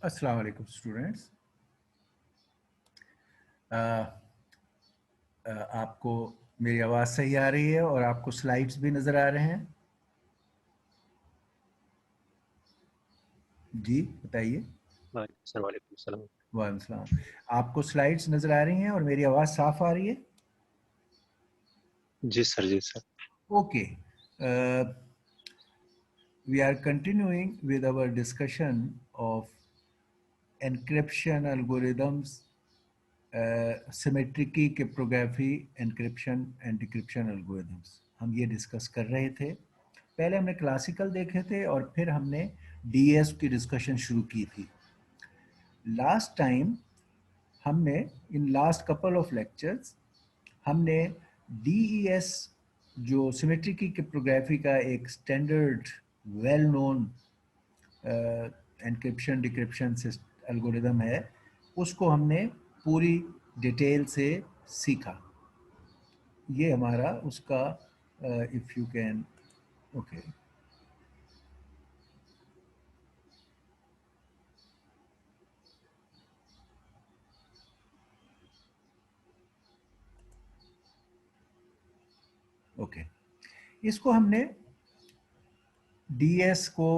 अस्सलाम वालेकुम स्टूडेंट्स। आपको मेरी आवाज़ सही आ रही है और आपको स्लाइड्स भी नज़र आ रहे हैं? जी बताइए। वालेकुम सलाम। वालेकुम सलाम। आपको स्लाइड्स नज़र आ रही हैं और मेरी आवाज़ साफ आ रही है? जी सर, जी sir. Okay, we are continuing with our discussion of encryption algorithms, symmetric key cryptography, encryption and decryption algorithms हम ये डिस्कस कर रहे थे। पहले हमने क्लासिकल देखे थे और फिर हमने डीएस की डिस्कशन शुरू की थी। लास्ट टाइम हमने in last couple of lectures हमने डीईएस जो सिमेट्रिक की क्रिप्टोग्राफी का एक standard well known encryption decryption algorithm है, उसको हमने पूरी डिटेल से सीखा। ये हमारा उसका if you can okay okay इसको हमने डीएस को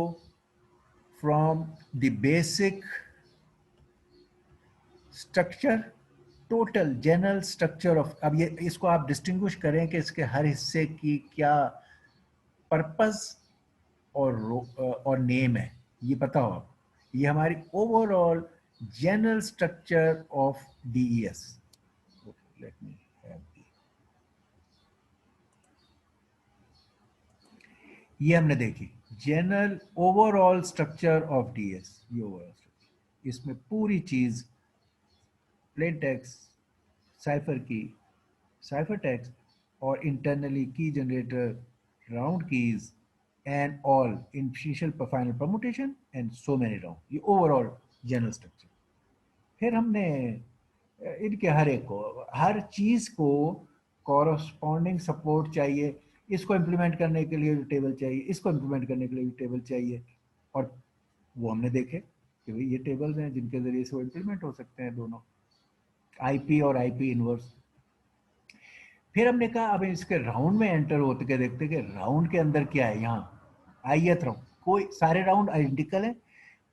from the basic structure, total general structure of, अब ये इसको आप डिस्टिंग्विश करें कि इसके हर हिस्से की क्या पर्पस और नेम है, ये पता हो आप। ये हमारी overall general structure of DES. Let me have, ये हमने देखी general overall structure of DS. ये ओवरऑल स्ट्रक्चर, इसमें पूरी चीज प्लेन टेक्स्ट, साइफर टेक्स्ट और इंटरनली की generator, round keys and all initial final permutation and so many round. ये ओवरऑल जनरल स्ट्रक्चर। फिर हमने इनके हर एक को, हर चीज को कॉरस्पॉन्डिंग सपोर्ट चाहिए। इसको इम्प्लीमेंट करने के लिए टेबल चाहिए, इसको इम्प्लीमेंट करने के लिए भी टेबल चाहिए, और वो हमने देखे कि भाई ये टेबल्स हैं जिनके जरिए से वो इम्प्लीमेंट हो सकते हैं दोनों, आईपी और आईपी इनवर्स। फिर हमने कहा अब इसके राउंड में एंटर होते के देखते कि राउंड के अंदर क्या है। यहाँ आइएथ राउंड, कोई सारे राउंड आइडेंटिकल है,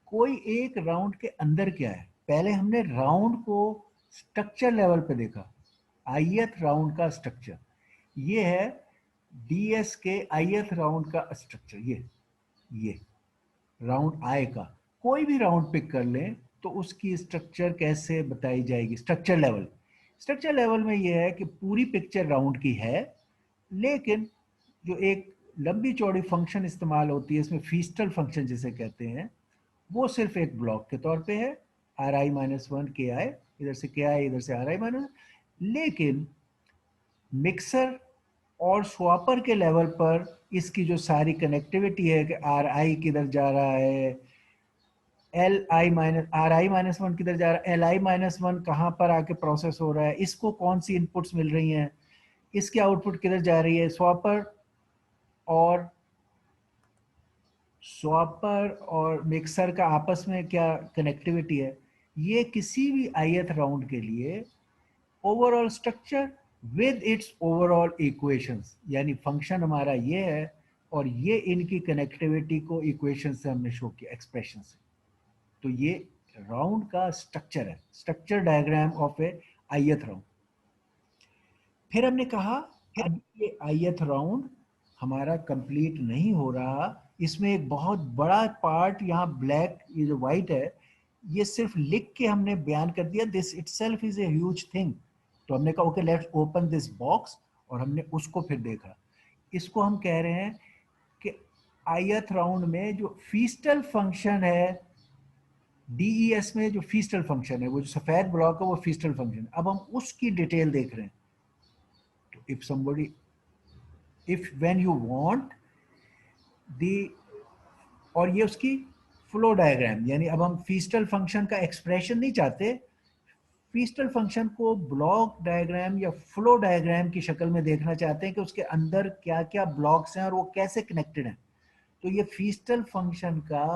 कोई एक राउंड के अंदर क्या है। पहले हमने राउंड को स्ट्रक्चर लेवल पे देखा, आईएथ राउंड का स्ट्रक्चर ये है, डीएस के आईएथ राउंड का स्ट्रक्चर ये राउंड आएगा। कोई भी राउंड पिक कर लें तो उसकी स्ट्रक्चर कैसे बताई जाएगी, स्ट्रक्चर लेवल में यह है कि पूरी पिक्चर राउंड की है, लेकिन जो एक लंबी चौड़ी फंक्शन इस्तेमाल होती है इसमें, फीस्टल फंक्शन जिसे कहते हैं, वो सिर्फ एक ब्लॉक के तौर पे है, आर आई माइनस वन के आई, इधर से के आई इधर से आर आई माइनस। लेकिन मिक्सर और स्वॉपर के लेवल पर इसकी जो सारी कनेक्टिविटी है कि आर आई किधर जा रहा है, L I minus are I minus one किधर जा रहा है, एल आई माइनस वन कहाँ पर आके प्रोसेस हो रहा है, इसको कौन सी इनपुट्स मिल रही हैं, इसकी आउटपुट किधर जा रही है, और स्वॉपर और मिक्सर का आपस में क्या कनेक्टिविटी है। ये किसी भी आईएथ राउंड के लिए overall structure with its overall equations, यानी फंक्शन हमारा ये है और ये इनकी कनेक्टिविटी को इक्वेशन से हमने शो किया, एक्सप्रेशन से। तो ये राउंड का स्ट्रक्चर है, structure diagram of A ith round. फिर हमने कहा अब ये आईएथ राउंड हमारा कंप्लीट नहीं हो रहा, इसमें एक बहुत बड़ा पार्ट यहाँ ब्लैक, ये जो व्हाइट है, ये सिर्फ लिख के हमने बयान कर दिया, this itself is a huge thing. तो हमने कहा okay let's open this box, और हमने उसको फिर देखा। इसको हम कह रहे हैं कि आईएथ राउंड में जो फीस्टल फंक्शन है, डीईएस में जो फीस्टल फंक्शन है, वो जो सफेद ब्लॉक है वो फीस्टल फंक्शन है। अब हम उसकी डिटेल देख रहे हैं। तो if somebody, if when you want the, और ये उसकी फ्लो डायग्राम, यानी अब हम फीस्टल फंक्शन का एक्सप्रेशन नहीं चाहते, फीस्टल फंक्शन को ब्लॉक डायग्राम या फ्लो डायग्राम की शक्ल में देखना चाहते हैं कि उसके अंदर क्या क्या ब्लॉक्स हैं और वो कैसे कनेक्टेड हैं। तो ये फीस्टल फंक्शन का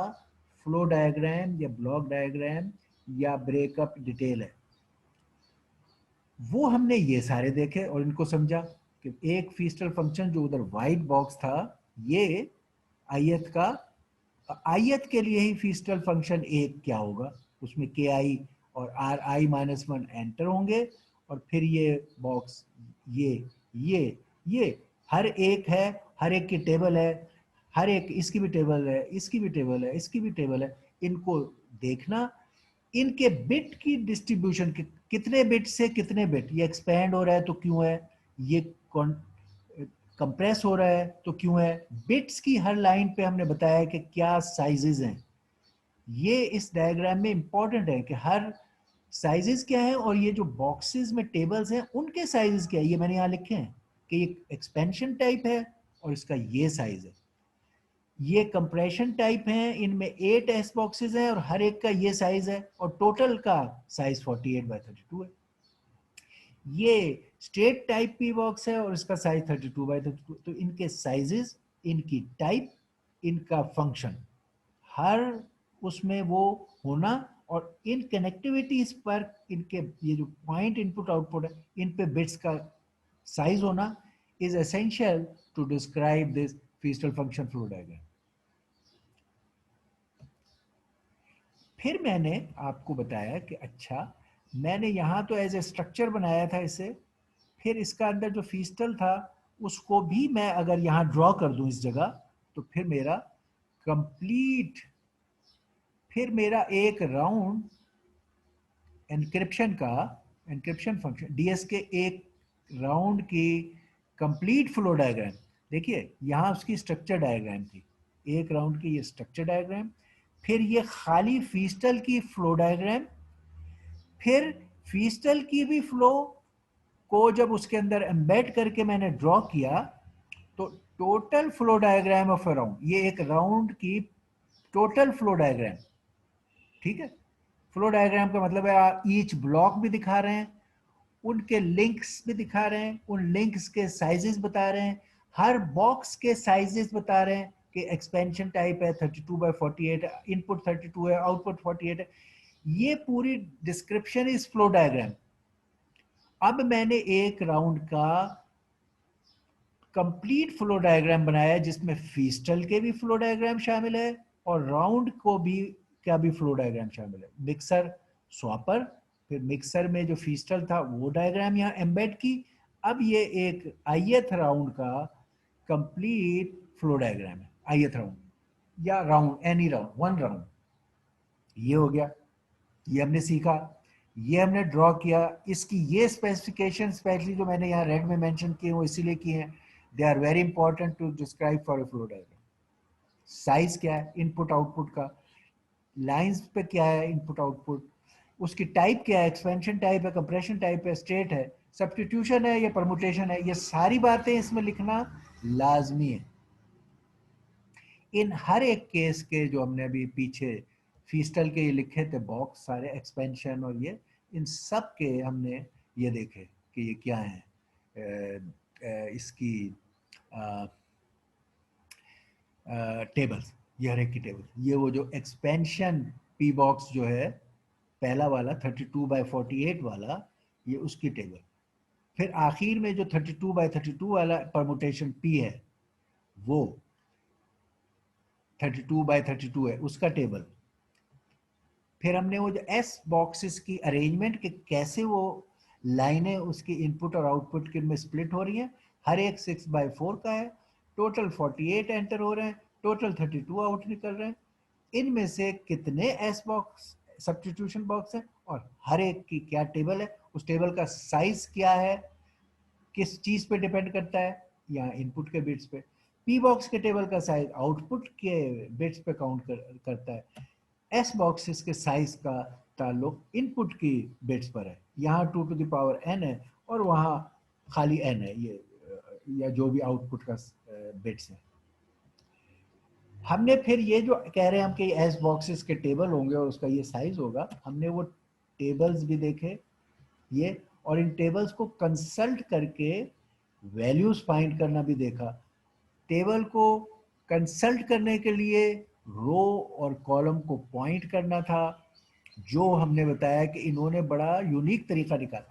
फ्लो डायग्राम या ब्लॉक डायग्राम या ब्रेकअप डिटेल है, वो हमने ये सारे देखे और इनको समझा कि एक फीस्टल फंक्शन जो उधर वाइट बॉक्स था, ये आयत का, आयत के लिए ही फीस्टल फंक्शन एक क्या होगा, उसमें के आई और are I minus one enter होंगे और फिर ये बॉक्स, ये ये ये हर एक है, हर एक की टेबल है, हर एक, इसकी भी टेबल है, इसकी भी टेबल है, इसकी भी टेबल है, इनको देखना, इनके बिट की डिस्ट्रीब्यूशन, कितने बिट से कितने बिट, ये एक्सपेंड हो रहा है तो क्यों है, ये कंप्रेस हो रहा है तो क्यों है, बिट्स की हर लाइन पे हमने बताया कि क्या साइजेस हैं, ये इस डायग्राम में इंपॉर्टेंट है कि हर साइजेस क्या है और ये जो बॉक्सेस में टेबल्स हैं उनके साइजेस क्या है, ये मैंने यहाँ लिखे हैं कि ये एक्सपेंशन टाइप है और इसका ये साइज है, ये कंप्रेशन टाइप है, इनमें 8 एस बॉक्सेस हैं और हर एक का ये साइज है और टोटल का साइज 48/32 है, ये स्ट्रेट टाइप पी बॉक्स है और इसका साइज 32/32, तो इनके साइजेस, इनकी टाइप, इनका फंक्शन, हर उसमें वो होना, और इन कनेक्टिविटीज पर इनके ये जो पॉइंट इनपुट आउटपुट है इन पे बिट्स का साइज होना is essential to describe this Feistel function flow diagram. फिर मैंने आपको बताया कि अच्छा, मैंने यहाँ तो एज ए स्ट्रक्चर बनाया था इसे, फिर इसका अंदर जो फीस्टल था उसको भी मैं अगर यहाँ ड्रॉ कर दूं इस जगह, तो फिर मेरा कंप्लीट, फिर मेरा एक राउंड एनक्रिप्शन का, एनक्रिप्शन फंक्शन डीएस के एक राउंड की कंप्लीट फ्लो डायग्राम, देखिए यहाँ उसकी स्ट्रक्चर डायग्राम थी, एक राउंड की ये स्ट्रक्चर डायग्राम, फिर ये खाली फीस्टल की फ्लो डायग्राम, फिर फीस्टल की भी फ्लो को जब उसके अंदर एम्बेड करके मैंने ड्रॉ किया तो total flow diagram of a round, ये एक राउंड की टोटल फ्लो डायग्राम, ठीक है, फ्लो डायग्राम का मतलब है ईच ब्लॉक भी दिखा रहे हैं, उनके लिंक्स भी दिखा रहे हैं, उन लिंक्स के साइजेस बता रहे हैं, हर बॉक्स के साइजेस बता रहे हैं कि एक्सपेंशन टाइप है 32/48, इनपुट 32 है, आउटपुट 48 है, ये पूरी डिस्क्रिप्शन इज फ्लो डायग्राम। अब मैंने एक राउंड का कंप्लीट फ्लो डायग्राम बनाया है जिसमें फीस्टल के भी फ्लो डायग्राम शामिल है और राउंड को भी का भी फ्लो डायग्राम शामिल है, मिक्सर स्वॉपर, फिर मिक्सर में जो फीस्टल था वो डायग्राम यहाँ एम्बेड की, अब ये एक आईएथ राउंड का कंप्लीट फ्लो डायग्राम है, आईएथ राउंड या round, any round, one round, ये हो गया, ये हमने सीखा, ये हमने ड्रॉ किया, इसकी ये स्पेसिफिकेशन स्पेशली जो मैंने यहाँ रेड में मेंशन किए वो इसीलिए किए हैं, they are very important to describe for a flow diagram. Size क्या है इनपुट आउटपुट का, लाइंस पे क्या है इनपुट आउटपुट, उसकी टाइप क्या है, एक्सपेंशन टाइप है, कंप्रेशन टाइप है, स्टेट है, सब्स्टिट्यूशन है या परमुटेशन है, ये सारी बातें इसमें लिखना लाजमी है। इन हर एक केस के जो हमने अभी पीछे फीस्टल के ये लिखे थे बॉक्स सारे, एक्सपेंशन और ये, इन सब के हमने ये देखे कि ये क्या है, इसकी टेबल्स, ये हर एक की टेबल, ये वो जो एक्सपेंशन पी बॉक्स जो है पहला वाला 32/48 वाला, ये उसकी टेबल, फिर आखिर में जो 32/32 वाला परमुटेशन पी है वो 32/32 है उसका टेबल, फिर हमने वो जो एस बॉक्सेस की अरेंजमेंट के कैसे वो लाइनें उसकी इनपुट और आउटपुट के में स्प्लिट हो रही हैं, हर एक 6/4 का है, टोटल 48 एंटर हो रहे हैं, टोटल 32 आउट निकल रहे हैं, इनमें से कितने एस बॉक्स सब्स्टिट्यूशन बॉक्स हैं और हर एक की क्या टेबल है, उस टेबल का साइज क्या है, किस चीज पे डिपेंड करता है, यहाँ इनपुट के बिट्स पे, पी बॉक्स के टेबल का साइज आउटपुट के बिट्स पे काउंट करता है, एस बॉक्सेस के साइज का ताल्लुक इनपुट की बिट्स पर है, यहाँ 2 to the power n है और वहाँ खाली n है, ये या जो भी आउटपुट का बिट्स है। हमने फिर ये जो कह रहे हैं हम कि एस बॉक्सेस के टेबल होंगे और उसका ये साइज होगा, हमने वो टेबल्स भी देखे ये, और इन टेबल्स को कंसल्ट करके वैल्यूज फाइंड करना भी देखा, टेबल को कंसल्ट करने के लिए रो और कॉलम को पॉइंट करना था, जो हमने बताया कि इन्होंने बड़ा यूनिक तरीका निकाला।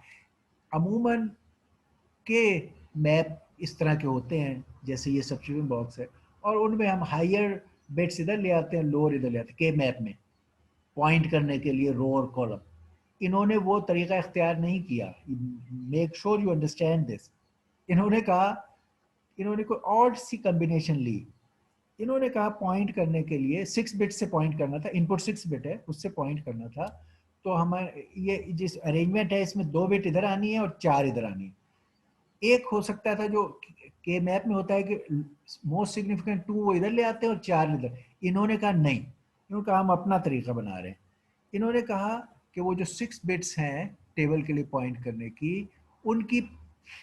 अमूमन के मैप इस तरह के होते हैं, जैसे ये सब्स्टिट्यूशन बॉक्स है, और उनमें हम हायर बिट्स इधर ले आते हैं, लोअर इधर ले आते हैं, के मैप में पॉइंट करने के लिए रो और कॉलम। इन्होंने वो तरीका इख्तियार नहीं किया। Make sure you understand this. इन्होंने कहा, इन्होंने कोई और सी कॉम्बिनेशन ली। इन्होंने कहा पॉइंट करने के लिए 6 बिट से पॉइंट करना था, इनपुट 6 बिट है, उससे पॉइंट करना था। तो हमारे ये जिस अरेंजमेंट है इसमें 2 बिट इधर आनी है और 4 इधर आनी है। एक हो सकता था जो के मैप में होता है कि मोस्ट सिग्निफिकेंट 2 वो इधर ले आते हैं और 4 इधर। इन्होंने कहा नहीं, इन्होंने कहा हम अपना तरीका बना रहे हैं। इन्होंने कहा कि वो जो 6 बिट्स हैं टेबल के लिए पॉइंट करने की, उनकी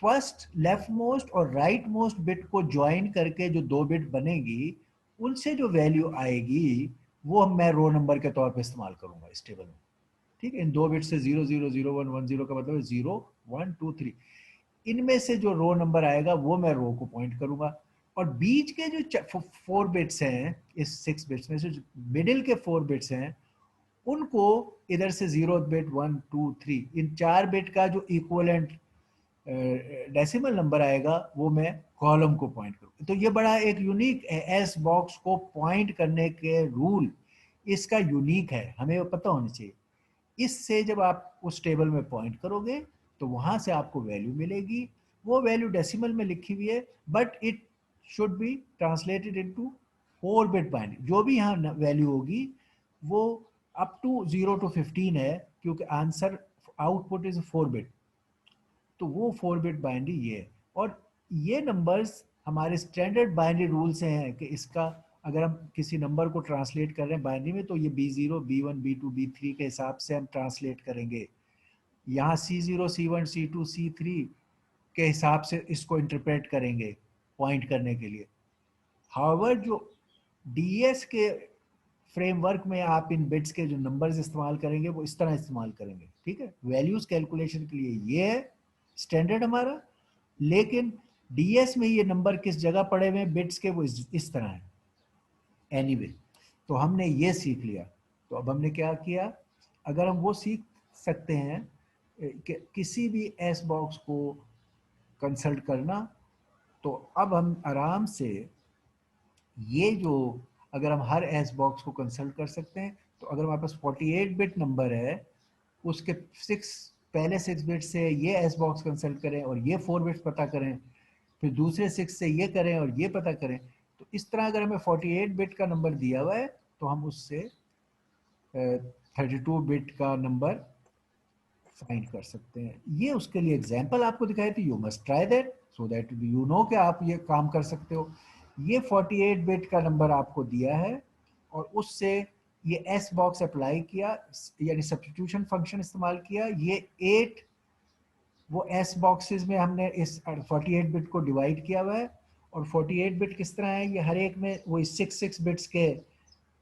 फर्स्ट लेफ्ट मोस्ट और राइट मोस्ट बिट को ज्वाइन करके जो 2 बिट बनेगी, उनसे जो वैल्यू आएगी वो मैं रो नंबर के तौर पे इस्तेमाल करूंगा इस टेबल में। ठीक है, इन 2 बिट से 000110 का मतलब है 0123। इनमें से जो रो नंबर आएगा वो मैं रो को पॉइंट करूंगा, और बीच के जो 4 बिट्स हैं इस 6 बिट्स में से, जो मिडिल के 4 बिट्स हैं, उनको इधर से 0 बिट 1 2 3, इन 4 बिट का जो इक्वलेंट डेसिमल नंबर आएगा वो मैं कॉलम को पॉइंट करूँ। तो ये बड़ा एक यूनिक है, एस बॉक्स को पॉइंट करने के रूल इसका यूनिक है, हमें वो पता होना चाहिए। इससे जब आप उस टेबल में पॉइंट करोगे तो वहां से आपको वैल्यू मिलेगी। वो वैल्यू डेसिमल में लिखी हुई है, but it should be translated into 4 bit binary. जो भी यहाँ वैल्यू होगी वो अप टू 0 to 15 है, क्योंकि आंसर आउटपुट इज 4 बिट। तो वो 4 बिट बाइनरी ये है। और ये नंबर्स हमारे स्टैंडर्ड बाइनरी रूल से हैं कि इसका अगर हम किसी नंबर को ट्रांसलेट कर रहे हैं बाइनरी में, तो ये B0 B1 B2 B3 के हिसाब से हम ट्रांसलेट करेंगे। यहाँ C0 C1 C2 C3 के हिसाब से इसको इंटरप्रेट करेंगे पॉइंट करने के लिए। हाउएवर जो डीएस के फ्रेमवर्क में आप इन बिट्स के जो नंबर्स इस्तेमाल करेंगे वो इस तरह इस्तेमाल करेंगे। ठीक है, वैल्यूज कैलकुलेशन के लिए ये है स्टैंडर्ड हमारा, लेकिन डीएस में ये नंबर किस जगह पड़े हुए हैं बिट्स के, वो इस तरह है। एनीवे, तो हमने ये सीख लिया। तो अब हमने क्या किया, अगर हम वो सीख सकते हैं कि किसी भी एस बॉक्स को कंसल्ट करना, तो अब हम आराम से ये जो, अगर हम हर एस बॉक्स को कंसल्ट कर सकते हैं, तो अगर हमारे पास 48 बिट नंबर है, उसके 6 पहले 6 बिट से ये एस बॉक्स कंसल्ट करें और ये 4 बिट्स पता करें, फिर दूसरे 6 से ये करें और ये पता करें। तो इस तरह अगर हमें 48 बिट का नंबर दिया हुआ है तो हम उससे 32 बिट का नंबर फाइंड कर सकते हैं। ये उसके लिए एग्जाम्पल आपको दिखाई थी, you must try that so that you know कि आप ये काम कर सकते हो। ये 48 बिट का नंबर आपको दिया है और उससे ये एस बॉक्स अप्लाई किया, यानी सब्स्टिट्यूशन फंक्शन इस्तेमाल किया। ये 8 वो एस बॉक्सेस में हमने इस 48 बिट को डिवाइड किया हुआ है। और 48 बिट किस तरह है, ये हर एक में वो 6 बिट्स के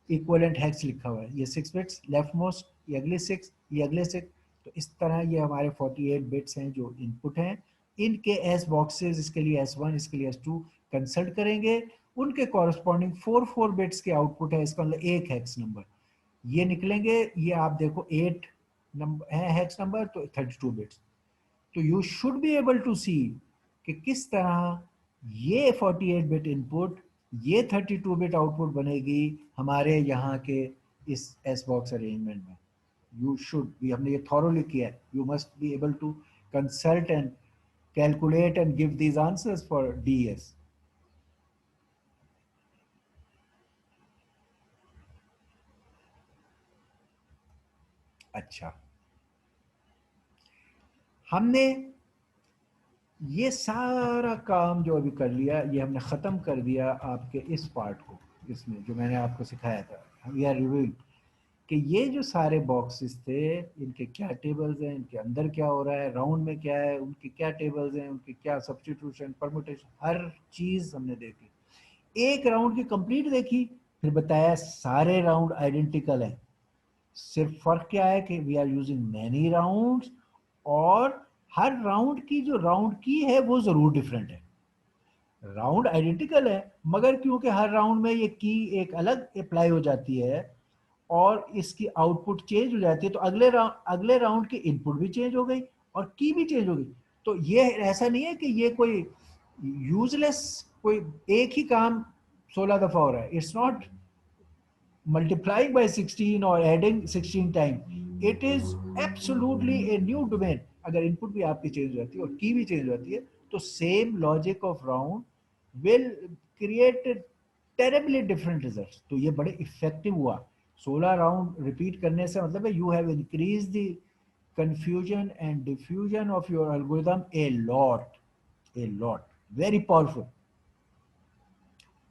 इक्वलेंट हैक्स लिखा हुआ है। ये 6 बिट्स लेफ्ट मोस्ट, ये अगले 6, ये अगले 6। तो इस तरह ये हमारे 48 बिट्स हैं जो इनपुट हैं। इनके एस बॉक्सेस, इसके लिए S1, इसके लिए S2 कंसल्ट करेंगे। उनके कॉरस्पॉन्डिंग 4 बिट्स के आउटपुट है, इसका मतलब एक हैक्स नंबर ये निकलेंगे। ये आप देखो 8 नंबर है हैक्स नंबर, तो 32 बिट्स। तो you should be able to see कि किस तरह ये 48 बिट इनपुट, ये 32 बिट आउटपुट बनेगी हमारे यहाँ के इस एस बॉक्स अरेंजमेंट में। यू शुड भी, हमने ये थॉरोली किया है। You must be able to consult and calculate and give these answers for DS. अच्छा, हमने ये सारा काम जो अभी कर लिया, ये हमने ख़त्म कर दिया आपके इस पार्ट को। इसमें जो मैंने आपको सिखाया था, वी आर रिव्यूइंग कि ये जो सारे बॉक्सेस थे, इनके क्या टेबल्स हैं, इनके अंदर क्या हो रहा है, राउंड में क्या है, उनके क्या टेबल्स हैं, उनके क्या सब्स्टिट्यूशन परमुटेशन, हर चीज़ हमने देखी। एक राउंड की कंप्लीट देखी, फिर बताया सारे राउंड आइडेंटिकल हैं। सिर्फ फर्क क्या है कि we are using many rounds, और हर राउंड की जो राउंड की है वो ज़रूर डिफरेंट है। राउंड आइडेंटिकल है, मगर क्योंकि हर राउंड में ये की एक अलग अप्लाई हो जाती है और इसकी आउटपुट चेंज हो जाती है, तो अगले राउंड की इनपुट भी चेंज हो गई और की भी चेंज हो गई। तो ये ऐसा नहीं है कि ये कोई यूजलेस, कोई एक ही काम 16 दफा हो रहा है। It's not multiplying by 16 or adding 16 times. It is absolutely a new domain. अगर इनपुट भी आपकी चेंज हो जाती है और की भी चेंज हो जाती है, तो same logic of round will create terribly different results. तो ये बड़े इफेक्टिव हुआ। 16 राउंड रिपीट करने से मतलब है you have increase the confusion and diffusion of your algorithm a lot, very powerful,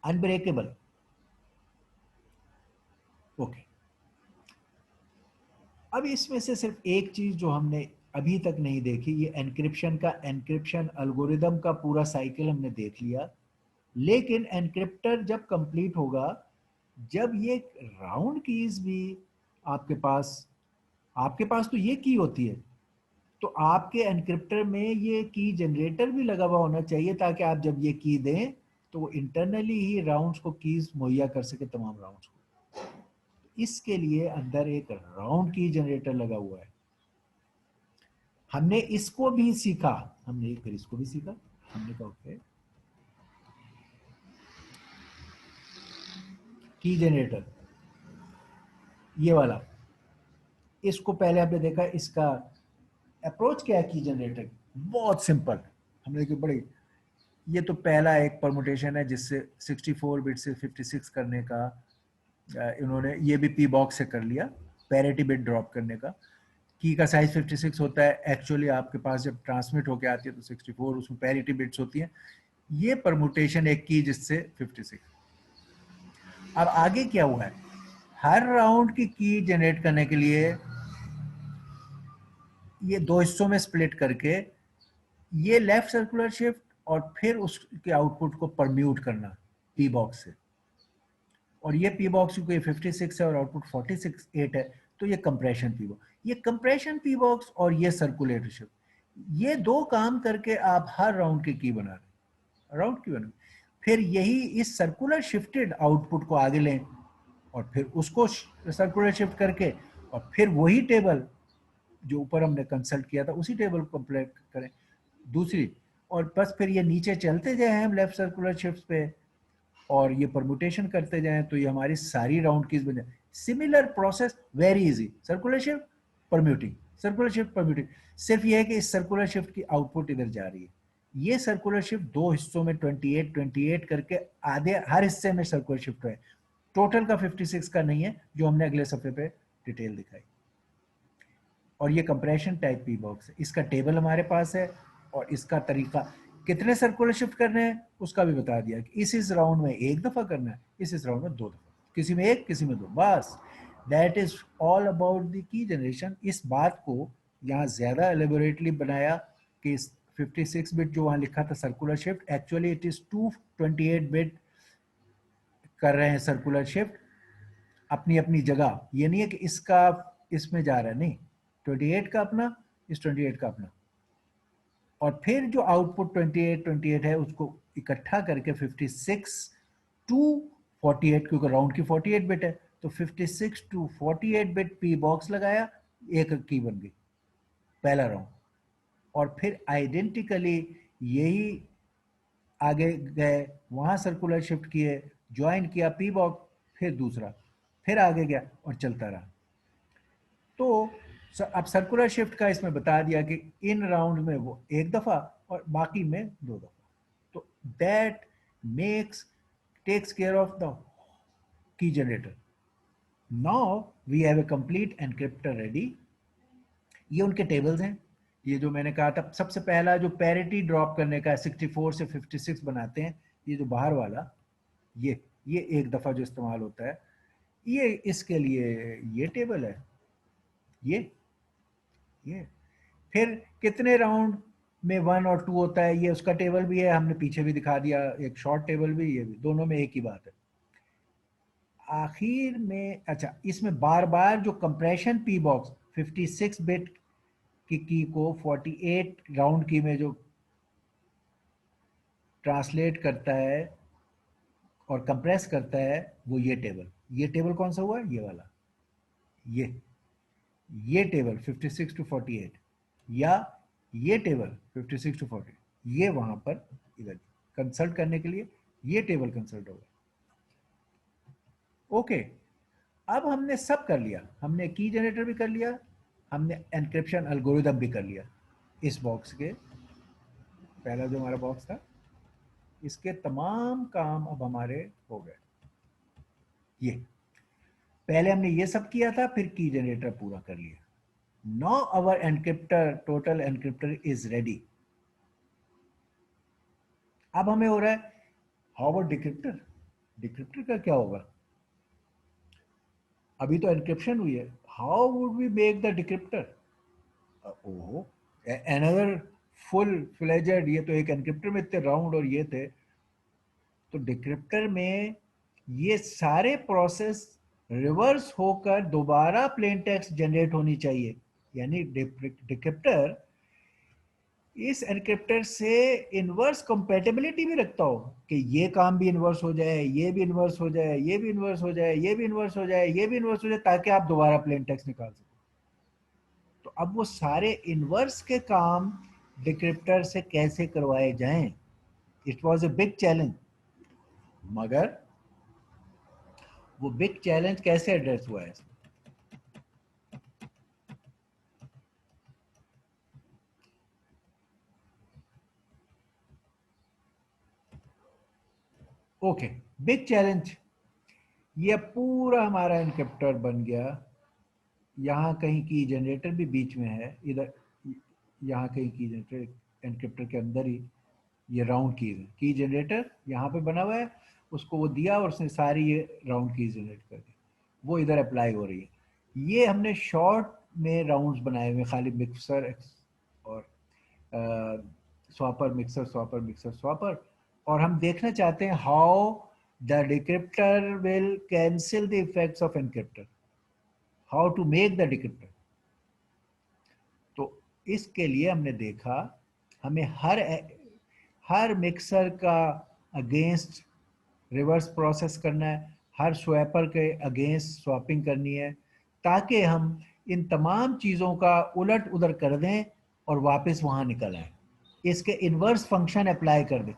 unbreakable. Okay. अब इसमें से सिर्फ एक चीज जो हमने अभी तक नहीं देखी, ये एनक्रिप्शन अल्गोरिदम का पूरा साइकिल हमने देख लिया। लेकिन एनक्रिप्टर जब कंप्लीट होगा, जब ये राउंड कीज भी आपके पास आपके पास तो ये की होती है, तो आपके एनक्रिप्टर में ये की जनरेटर भी लगा हुआ होना चाहिए, ताकि आप जब ये की दें तो वो इंटरनली ही राउंड्स को कीज मुहैया कर सके, तमाम राउंड्स को। इसके लिए अंदर एक राउंड की जनरेटर लगा हुआ है। हमने इसको भी सीखा, हमने फिर इसको भी सीखा। हमने कहा ओके, की जनरेटर ये वाला, इसको पहले हमने देखा, इसका अप्रोच क्या है की जनरेटर, बहुत सिंपल। हमने देखा बड़ी, ये तो पहला एक परमुटेशन है जिससे 64 बिट से 56 करने का इन्होंने ये भी पी बॉक्स से कर लिया, पैरिटी बिट ड्रॉप करने का। की का साइज 56 होता है, एक्चुअली आपके पास जब ट्रांसमिट होके आती है तो 64, उसमें पैरिटी बिट्स होती हैं। ये परमुटेशन एक की जिससे 56। अब आगे क्या हुआ है, हर राउंड की जनरेट करने के लिए ये दो हिस्सों में स्प्लिट करके ये लेफ्ट सर्कुलर शिफ्ट और फिर उसके आउटपुट को परम्यूट करना पी बॉक्स से। और ये पी बॉक्स क्योंकि 56 है और आउटपुट 46 8 है, तो ये कंप्रेशन पी बॉक्स, ये कंप्रेशन पी बॉक्स और ये सर्कुलेटर शिफ्ट, ये दो काम करके आप हर राउंड की बना रहे हैं, राउंड की बना। फिर यही इस सर्कुलर शिफ्टेड आउटपुट को आगे लें और फिर उसको सर्कुलर शिफ्ट करके और फिर वही टेबल जो ऊपर हमने कंसल्ट किया था उसी टेबल को कंप्लीट करें दूसरी, और बस फिर ये नीचे चलते जाए हम लेफ्ट सर्कुलर शिफ्ट पे और ये परमुटेशन करते जाएं, तो ये हमारी सारी राउंड कीज बन जाए। Similar process, very easy, circular shift permuting, circular shift permuting. सिर्फ ये है कि इस सर्कुलर शिफ्ट की आउटपुट इधर जा रही है। ये सर्कुलर शिफ्ट दो हिस्सों में 28 करके आधे हर हिस्से में सर्कुलर शिफ्ट है, टोटल का 56 का नहीं है जो हमने अगले सफे पे डिटेल दिखाई। और ये कंप्रेशन टाइप पी बॉक्स है, इसका टेबल हमारे पास है और इसका तरीका कितने सर्कुलर शिफ्ट करने हैं उसका भी बता दिया कि इस राउंड में एक दफा करना है, इस राउंड में दो दफा, किसी में एक किसी में दो, बस। That is all about the key generation. इस बात को यहाँ ज्यादा एलेबोरेटली बनाया कि 56 बिट जो वहाँ लिखा था circular shift, actually it is 228 bit कर रहे हैं सर्कुलर शिफ्ट अपनी अपनी जगह। ये नहीं है कि इसका इसमें जा रहा है, नहीं, 28 का अपना, इस 28 का अपना, और फिर जो आउटपुट 28 है उसको इकट्ठा करके 56 टू 48, क्योंकि राउंड की 48 बिट है, तो 56 टू 48 बिट पी बॉक्स लगाया, एक की बन गई पहला राउंड। और फिर आइडेंटिकली यही आगे गए, वहां सर्कुलर शिफ्ट किए, ज्वाइन किया पी बॉक्स, फिर दूसरा, फिर आगे गया और चलता रहा। तो अब सर्कुलर शिफ्ट का इसमें बता दिया कि इन राउंड में वो एक दफा और बाकी में दो दफा। तो that makes takes care of the key generator. Now we have a complete encryptor ready. ये उनके टेबल्स हैं। ये जो मैंने कहा था सबसे पहला जो पैरिटी ड्रॉप करने का 64 से 56 बनाते हैं, ये जो बाहर वाला, ये एक दफा जो इस्तेमाल होता है, ये इसके लिए ये टेबल है, ये फिर कितने राउंड में 1 और 2 होता है, ये उसका टेबल भी है, हमने पीछे भी दिखा दिया, एक शॉर्ट टेबल भी, ये भी, दोनों में एक ही बात है। आखिर में अच्छा, इसमें बार बार जो कंप्रेशन पी बॉक्स 56 बिट की को 48 राउंड की में जो ट्रांसलेट करता है और कंप्रेस करता है वो ये टेबल कौन सा हुआ, ये वाला, ये ये टेबल 56 टू 48, या ये टेबल 56 टू 40, ये वहां पर इधर कंसल्ट करने के लिए ये टेबल कंसल्ट होगा। ओके, अब हमने सब कर लिया, हमने की जनरेटर भी कर लिया, हमने एनक्रिप्शन एल्गोरिदम भी कर लिया। इस बॉक्स के पहला जो हमारा बॉक्स था, इसके तमाम काम अब हमारे हो गए। ये पहले हमने ये सब किया था, फिर की जनरेटर पूरा कर लिया। Now our encryptor, total encryptor is ready. अब हमें हो रहा है हाउ अबाउट डिक्रिप्टर, डिक्रिप्टर का क्या होगा? अभी तो एनक्रिप्शन हुई है, how would we make the decryptor? ओहो, एनदर फुल फ्लेजेड, ये तो एक एनक्रिप्टर में इतने राउंड और ये थे, तो डिक्रिप्टर में ये सारे प्रोसेस रिवर्स होकर दोबारा प्लेन टेक्स्ट जनरेट होनी चाहिए। यानी डिक्रिप्टर इस एनक्रिप्टर से इनवर्स कंपैटिबिलिटी भी रखता हो कि ये काम भी इनवर्स हो जाए, ये भी इनवर्स हो जाए, ये भी इनवर्स हो जाए, ये भी इनवर्स हो जाए, ये भी इनवर्स हो जाए, ताकि आप दोबारा प्लेन टेक्स्ट निकाल सको। तो अब वो सारे इनवर्स के काम डिक्रिप्टर से कैसे करवाए जाएं, it was a big challenge. मगर वो बिग चैलेंज कैसे एड्रेस हुआ है? ओके, बिग चैलेंज, ये पूरा हमारा एनक्रिप्टर बन गया। यहाँ कहीं की जनरेटर भी बीच में है, इधर यहाँ कहीं की जनरेटर एनक्रिप्टर के अंदर ही, ये राउंड कीज है, की जनरेटर यहाँ पे बना हुआ है, उसको वो दिया और उसने सारी ये राउंड कीज जनरेट कर दी, वो इधर अप्लाई हो रही है। ये हमने शॉर्ट में राउंड्स बनाए हुए, खाली मिक्सर और स्वॉपर मिक्सर स्वॉपर मिक्सर स्वॉपर, और हम देखना चाहते हैं how the decryptor will cancel the effects of encryptor, how to make the decryptor. तो इसके लिए हमने देखा हमें हर मिक्सर का अगेंस्ट रिवर्स प्रोसेस करना है, हर स्वैपर के अगेंस्ट स्वैपिंग करनी है, ताकि हम इन तमाम चीज़ों का उलट उधर कर दें और वापस वहाँ निकल आए, इसके इन्वर्स फंक्शन अप्लाई कर दें,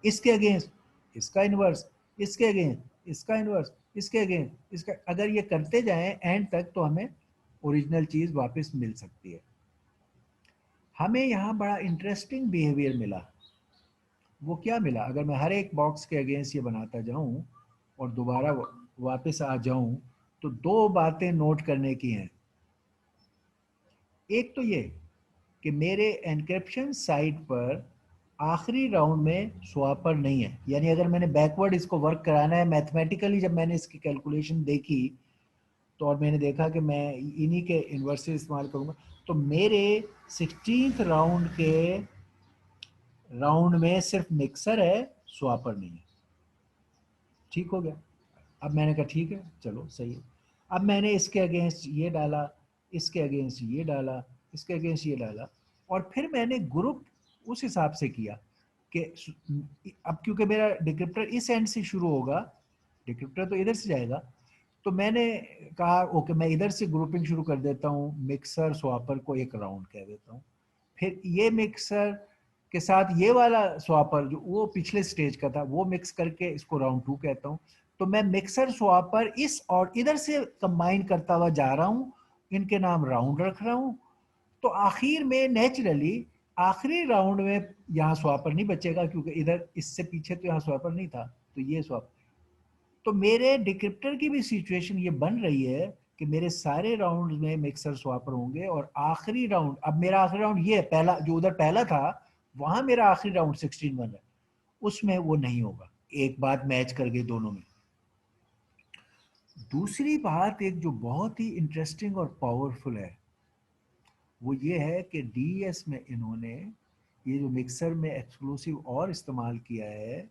इसके अगेंस्ट इसका इन्वर्स, इसके अगेंस्ट इसका इन्वर्स, इसके अगेंस्ट इसका, अगर ये करते जाएं एंड तक तो हमें ओरिजिनल चीज़ वापस मिल सकती है। हमें यहाँ बड़ा इंटरेस्टिंग बिहेवियर मिला। वो क्या मिला? अगर मैं हर एक बॉक्स के अगेंस्ट ये बनाता जाऊं और दोबारा वापस आ जाऊं, तो दो बातें नोट करने की हैं। एक तो ये कि मेरे एनक्रिप्शन साइट पर आखिरी राउंड में स्वैपर नहीं है, यानी अगर मैंने बैकवर्ड इसको वर्क कराना है मैथमेटिकली, जब मैंने इसकी कैलकुलेशन देखी तो और मैंने देखा कि मैं इन्हीं के इन्वर्सेस इस्तेमाल करूंगा, तो मेरे 16th राउंड के राउंड में सिर्फ मिक्सर है, स्वैपर नहीं है। ठीक हो गया। अब मैंने कहा ठीक है, चलो सही है। अब मैंने इसके अगेंस्ट ये डाला, इसके अगेंस्ट ये डाला, इसके अगेंस्ट ये डाला, और फिर मैंने ग्रुप उस हिसाब से किया कि अब क्योंकि मेरा डिक्रिप्टर इस एंड से शुरू होगा, डिक्रिप्टर तो इधर से जाएगा, तो मैंने कहा ओके मैं इधर से ग्रुपिंग शुरू कर देता हूँ, मिक्सर स्वैपर को एक राउंड कह देता हूँ, फिर ये मिक्सर के साथ ये वाला स्वैपर जो वो पिछले स्टेज का था वो मिक्स करके इसको राउंड 2 कहता हूँ। तो मैं मिक्सर स्वैपर इस और इधर से कंबाइन करता हुआ जा रहा हूँ, इनके नाम राउंड रख रहा हूँ। तो आखिर में नेचुरली आखिरी राउंड में यहाँ स्वैपर नहीं बचेगा, क्योंकि इधर इससे पीछे तो यहाँ स्वैपर नहीं था, तो ये स्वैपर। तो मेरे डिक्रिप्टर की भी सिचुएशन ये बन रही है कि मेरे सारे राउंड में मिक्सर स्वैपर होंगे, और आखिरी राउंड, अब मेरा आखिरी राउंड ये पहला जो उधर पहला था, वहां मेरा आखिरी राउंड 16 बन रहा है, उसमें वो नहीं होगा। एक बात मैच कर गई दोनों में। दूसरी बात एक जो बहुत ही इंटरेस्टिंग और पावरफुल है, वो ये है कि डीएस में इन्होंने ये जो मिक्सर में एक्सक्लूसिव और इस्तेमाल किया है,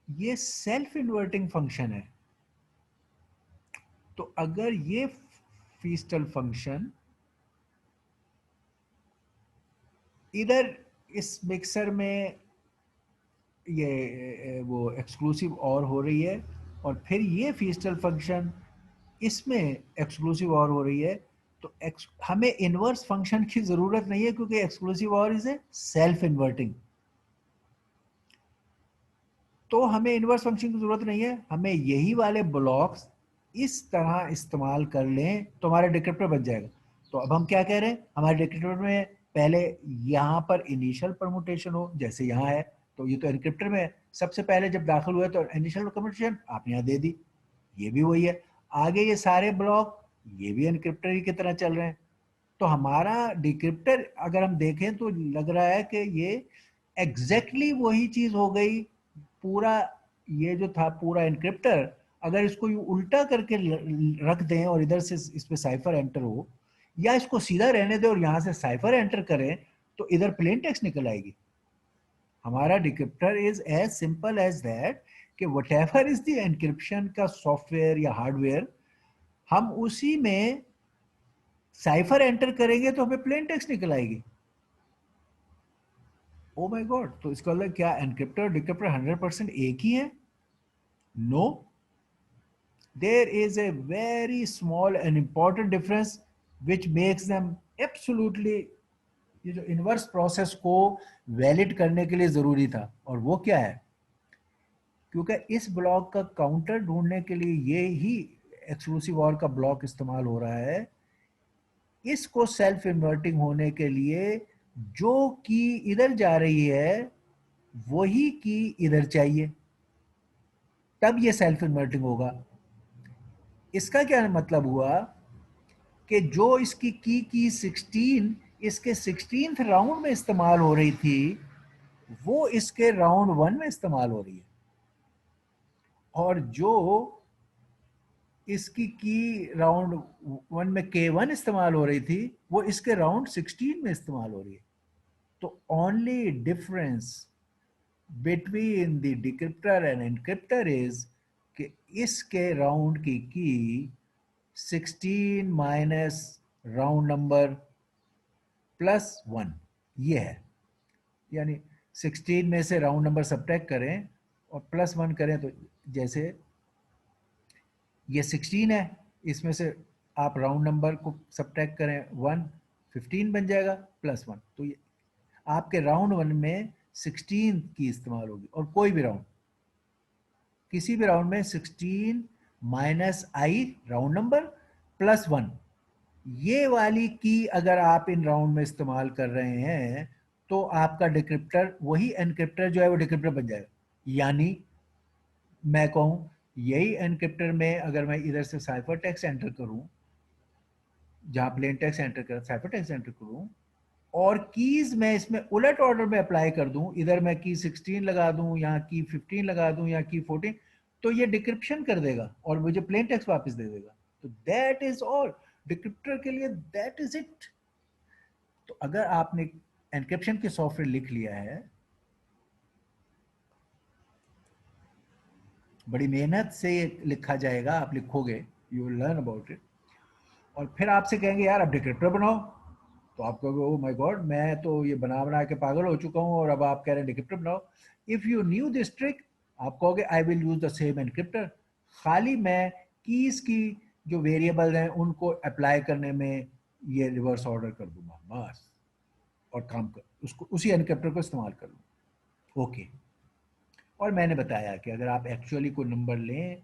ये सेल्फ इन्वर्टिंग फंक्शन है। तो अगर ये फीस्टल फंक्शन इधर इस मिक्सर में ये वो एक्सक्लूसिव और हो रही है, और फिर ये फीस्टल फंक्शन इसमें एक्सक्लूसिव और हो रही है। तो हमें इनवर्स फंक्शन की जरूरत नहीं है, क्योंकि एक्सक्लूसिव और इज ए सेल्फ इन्वर्टिंग। तो हमें इनवर्स फंक्शन की जरूरत नहीं है, हमें यही वाले ब्लॉक्स इस तरह इस्तेमाल कर लें तो हमारा डिक्रिप्टर बन जाएगा। तो अब हम क्या कह रहे हैं, हमारे डिक्रिप्टर में पहले यहाँ पर इनिशियल परमुटेशन हो, जैसे यहाँ है, तो ये तो एनक्रिप्टर में है, सबसे पहले जब दाखिल हुए तो इनिशियल परमुटेशन आप यहाँ दे दी, ये भी वही है। आगे ये सारे ब्लॉक ये भी एनक्रिप्टर ही की तरह चल रहे हैं। तो हमारा डिक्रिप्टर अगर हम देखें तो लग रहा है कि ये एग्जैक्टली वही चीज हो गई। पूरा ये जो था पूरा एनक्रिप्टर, अगर इसको उल्टा करके रख दें और इधर से इस पे साइफर एंटर हो, या इसको सीधा रहने दें और यहां से साइफर एंटर करें, तो इधर प्लेन टेक्स्ट निकल आएगी। हमारा decryptor is as simple as that कि whatever is the encryption का सॉफ्टवेयर या हार्डवेयर, हम उसी में साइफर एंटर करेंगे तो हमें प्लेन टेक्स्ट निकल आएगी। ओ माय गॉड, तो इसका मतलब क्या एनक्रिप्टर और डिक्रिप्टर 100% एक ही है? No, there is a very small and important difference which makes them absolutely, ये जो इनवर्स प्रोसेस को वैलिड करने के लिए जरूरी था। और वो क्या है, क्योंकि इस ब्लॉक का काउंटर ढूंढने के लिए ये ही एक्सक्लूसिव और का ब्लॉक इस्तेमाल हो रहा है। इसको सेल्फ इन्वर्टिंग होने के लिए जो की इधर जा रही है वही की इधर चाहिए, तब ये सेल्फ इन्वर्टिंग होगा। इसका क्या मतलब हुआ कि जो इसकी की 16 इसके 16th राउंड में इस्तेमाल हो रही थी, वो इसके राउंड 1 में इस्तेमाल हो रही है, और जो इसकी की राउंड 1 में K1 इस्तेमाल हो रही थी, वो इसके राउंड 16 में इस्तेमाल हो रही है। तो only difference between the decryptor and encryptor is कि इसके राउंड की 16 माइनस राउंड नंबर प्लस 1, ये है। यानी 16 में से राउंड नंबर सब्ट्रैक्ट करें और प्लस 1 करें, तो जैसे ये 16 है, इसमें से आप राउंड नंबर को सब्ट्रैक्ट करें 1, 15 बन जाएगा प्लस 1। तो ये आपके राउंड 1 में 16 की इस्तेमाल होगी, और कोई भी राउंड, किसी भी राउंड में 16 minus I round number plus 1, ये वाली की अगर आप इन राउंड में इस्तेमाल कर रहे हैं, तो आपका डिक्रिप्टर वही एनक्रिप्टर जो है वो डिक्रिप्टर बन जाएगा। यानी मैं कहूं, यही एनक्रिप्टर में अगर मैं इधर से साइफर टेक्स्ट एंटर करूं, जहां प्लेन टेक्स्ट एंटर कर साइफर टेक्स्ट एंटर करूं, और कीज मैं इसमें उलट ऑर्डर में अप्लाई कर दूं, इधर मैं की 16 लगा दूं, यहाँ की 15 लगा दूं, या की 14, तो ये डिक्रिप्शन कर देगा और मुझे प्लेन टेक्स्ट वापस दे देगा। तो दैट इज ऑल डिक्रिप्टर के लिए, दैट इज इट। तो अगर आपने एनक्रिप्शन के सॉफ्टवेयर लिख लिया है, बड़ी मेहनत से लिखा जाएगा, आप लिखोगे, you will learn about it, और फिर आपसे कहेंगे यार अब डिक्रिप्टर बनाओ, तो आप कहोगे ओ माय गॉड, मैं तो ये बना बना के पागल हो चुका हूँ और अब आप कह रहे हैं डिक्रिप्टर बनाओ। If you knew this trick, आप कहोगे I will use the same encryptor, खाली मैं कीज की जो वेरिएबल हैं उनको अप्लाई करने में ये रिवर्स ऑर्डर कर दूंगा बस, और काम कर उसको उसी एनक्रिप्टर को इस्तेमाल कर लूँ। ओके, और मैंने बताया कि अगर आप एक्चुअली कोई नंबर लें,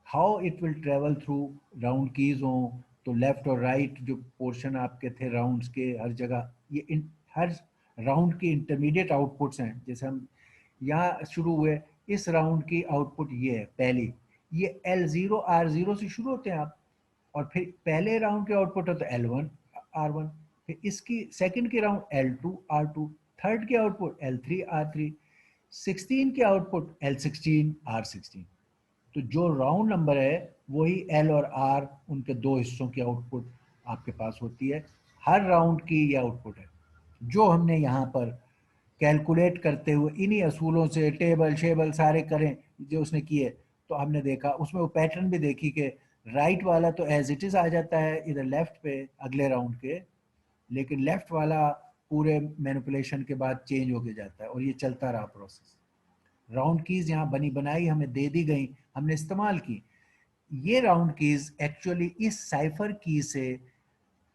how it will travel through round keys हों, तो लेफ्ट और राइट जो पोर्शन आपके थे राउंड्स के, हर जगह हर राउंड की इंटरमीडिएट आउटपुट्स हैं। जैसे हम यहाँ शुरू हुए, इस राउंड की आउटपुट ये है पहली, ये L0 R0 से शुरू होते हैं आप, और फिर पहले राउंड के आउटपुट होता है L1 R1, फिर इसकी सेकंड के राउंड L2 R2, थर्ड के आउटपुट L3 R3, 16 के आउटपुट L16 R16। तो जो राउंड नंबर है वही L और R, उनके दो हिस्सों की आउटपुट आपके पास होती है। हर राउंड की ये आउटपुट है जो हमने यहाँ पर कैलकुलेट करते हुए इन्हीं असूलों से टेबल शेबल सारे करें जो उसने किए, तो हमने देखा उसमें वो पैटर्न भी देखी कि राइट वाला तो एज इट इज आ जाता है इधर लेफ्ट पे अगले राउंड के, लेकिन लेफ्ट वाला पूरे मैनिपुलेशन के बाद चेंज होके जाता है, और ये चलता रहा प्रोसेस। राउंड कीज यहाँ बनी बनाई हमें दे दी गई, हमने इस्तेमाल की। ये राउंड कीज एक्चुअली इस साइफर की से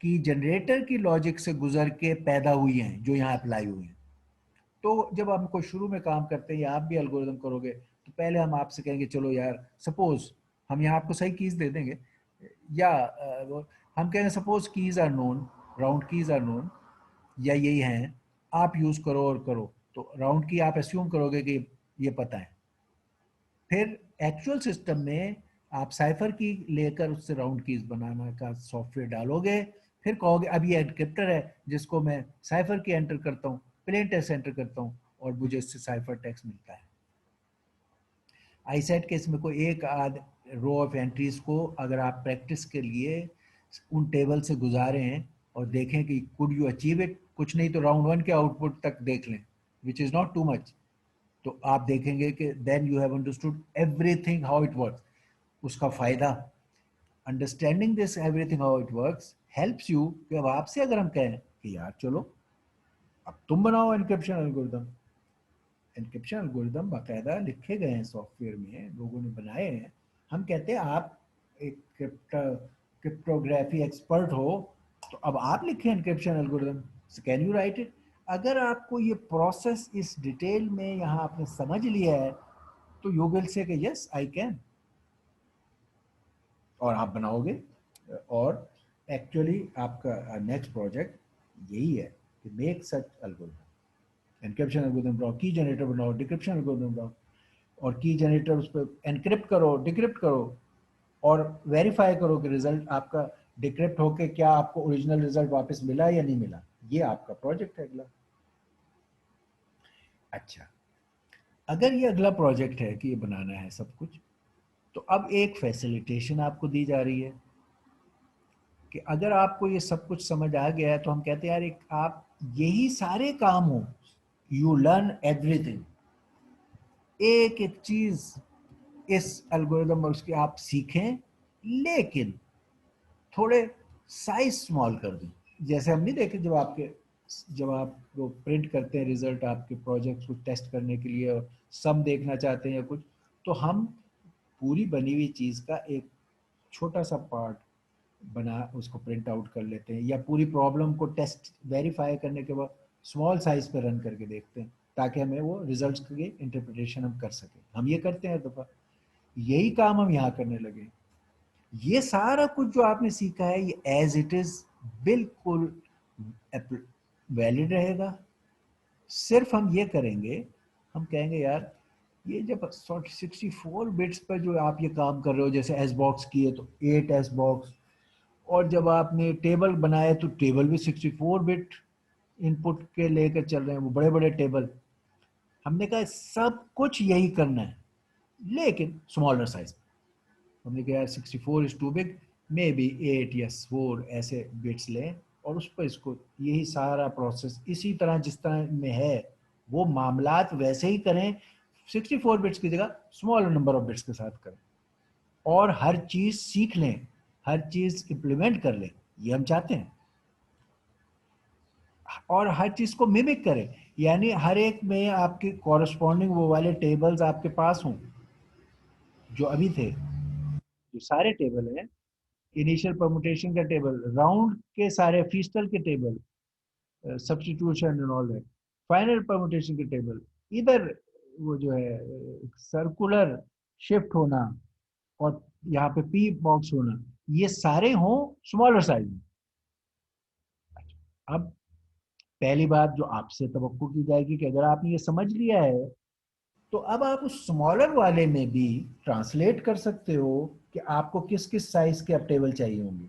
की जनरेटर की लॉजिक से गुजर के पैदा हुई हैं, जो यहाँ अप्लाई हुई हैं। तो जब हम कोई शुरू में काम करते हैं या आप भी एल्गोरिदम करोगे, तो पहले हम आपसे कहेंगे चलो यार, सपोज हम यहाँ आपको सही कीज दे देंगे, या हम कहेंगे suppose keys are known, round keys are known, या यही हैं, आप यूज करो और करो। तो राउंड की आप एस्यूम करोगे कि ये पता है। फिर एक्चुअल सिस्टम में आप साइफर की लेकर उससे राउंड कीज बनाना का सॉफ्टवेयर डालोगे। फिर कहोगे अब ये एनक्रिप्टर है जिसको मैं साइफर की एंटर करता हूँ, प्लेन टेक्स्ट एंटर करता हूँ, और मुझे इससे साइफर टेक्स्ट मिलता है। आईसेट के इसमें कोई एक आध रो ऑफ एंट्रीज को अगर आप प्रैक्टिस के लिए उन टेबल से गुजारे हैं और देखें कि कुड यू अचीव इट, कुछ नहीं तो राउंड वन के आउटपुट तक देख लें, which is not too much, तो आप देखेंगे कि then you have understood everything how it works. उसका फायदा, understanding this everything how it works helps you, कि अब आपसे अगर हम कहें कि यार चलो अब तुम बनाओ एनक्रिप्शन एल्गोरिदम, एनक्रिप्शन एल्गोरिदम बाकायदा लिखे गए हैं सॉफ्टवेयर में, लोगों ने बनाए हैं। हम कहते हैं आप एक क्रिप्टोग्राफी एक्सपर्ट हो, तो अब आप लिखें encryption algorithm, can you right it. अगर आपको ये प्रोसेस इस डिटेल में यहाँ आपने समझ लिया है, तो यू विल से कि यस आई कैन, और आप बनाओगे। और एक्चुअली आपका नेक्स्ट प्रोजेक्ट यही है कि make such algorithm, encryption algorithm बनाओ, की जनरेटर बनाओ, डिक्रिप्शन एल्गोरिदम बनाओ, और की जनरेटर उस पर एनक्रिप्ट करो, डिक्रिप्ट करो, और वेरीफाई करो कि रिजल्ट आपका डिक्रिप्ट होके क्या आपको ओरिजिनल रिजल्ट वापस मिला या नहीं मिला। ये आपका प्रोजेक्ट है अगला। अच्छा, अगर ये अगला प्रोजेक्ट है कि ये बनाना है सब कुछ, तो अब एक फैसिलिटेशन आपको दी जा रही है कि अगर आपको ये सब कुछ समझ आ गया है, तो हम कहते हैं यार एक आप यही सारे काम हो, यू लर्न एवरीथिंग, एक एक चीज इस एल्गोरिदम और उसके आप सीखें, लेकिन थोड़े साइज स्मॉल कर दें। जैसे हम नहीं देखे जब आप वो प्रिंट करते हैं रिजल्ट आपके प्रोजेक्ट को टेस्ट करने के लिए, और सम देखना चाहते हैं या कुछ, तो हम पूरी बनी हुई चीज़ का एक छोटा सा पार्ट बना उसको प्रिंट आउट कर लेते हैं, या पूरी प्रॉब्लम को टेस्ट वेरीफाई करने के बाद स्मॉल साइज पे रन करके देखते हैं, ताकि हमें वो रिजल्ट्स की इंटरप्रिटेशन हम कर सकें। हम ये करते हैं दफ़ा, यही काम हम यहाँ करने लगे। ये सारा कुछ जो आपने सीखा है ये एज इट इज बिल्कुल वैलिड रहेगा। सिर्फ हम ये करेंगे, हम कहेंगे यार ये जब 64 बिट्स पर जो आप ये काम कर रहे हो, जैसे एस बॉक्स किए तो 8 एस बॉक्स, और जब आपने टेबल बनाए तो टेबल भी 64 बिट इनपुट के लेकर चल रहे हैं, वो बड़े बड़े टेबल। हमने कहा सब कुछ यही करना है, लेकिन स्मॉलर साइज। हमने कहा 64 is too big, maybe 8 या 4 ऐसे बिट्स लें, और उस पर इसको यही सारा प्रोसेस इसी तरह जिस तरह में है वो मामलात वैसे ही करें, 64 बिट्स की जगह स्मॉलर नंबर ऑफ बिट्स के साथ करें, और हर चीज़ सीख लें, हर चीज़ इम्प्लीमेंट कर लें, ये हम चाहते हैं। और हर चीज़ को मिमिक करें, यानी हर एक में आपके कॉरस्पॉन्डिंग वो वाले टेबल्स आपके पास हों जो अभी थे, जो सारे टेबल हैं, इनिशियल परमुटेशन का टेबल, राउंड के सारे फीस्टल के table, substitution and all that, final permutation के टेबल, इधर वो जो है सर्कुलर शिफ्ट होना, और यहाँ पे पी बॉक्स होना, ये सारे हों स्मॉलर साइज में। अब पहली बात जो आपसे तवक्को की जाएगी कि अगर आपने ये समझ लिया है, तो अब आप उस स्मॉलर वाले में भी ट्रांसलेट कर सकते हो कि आपको किस किस साइज के अब टेबल चाहिए होंगे।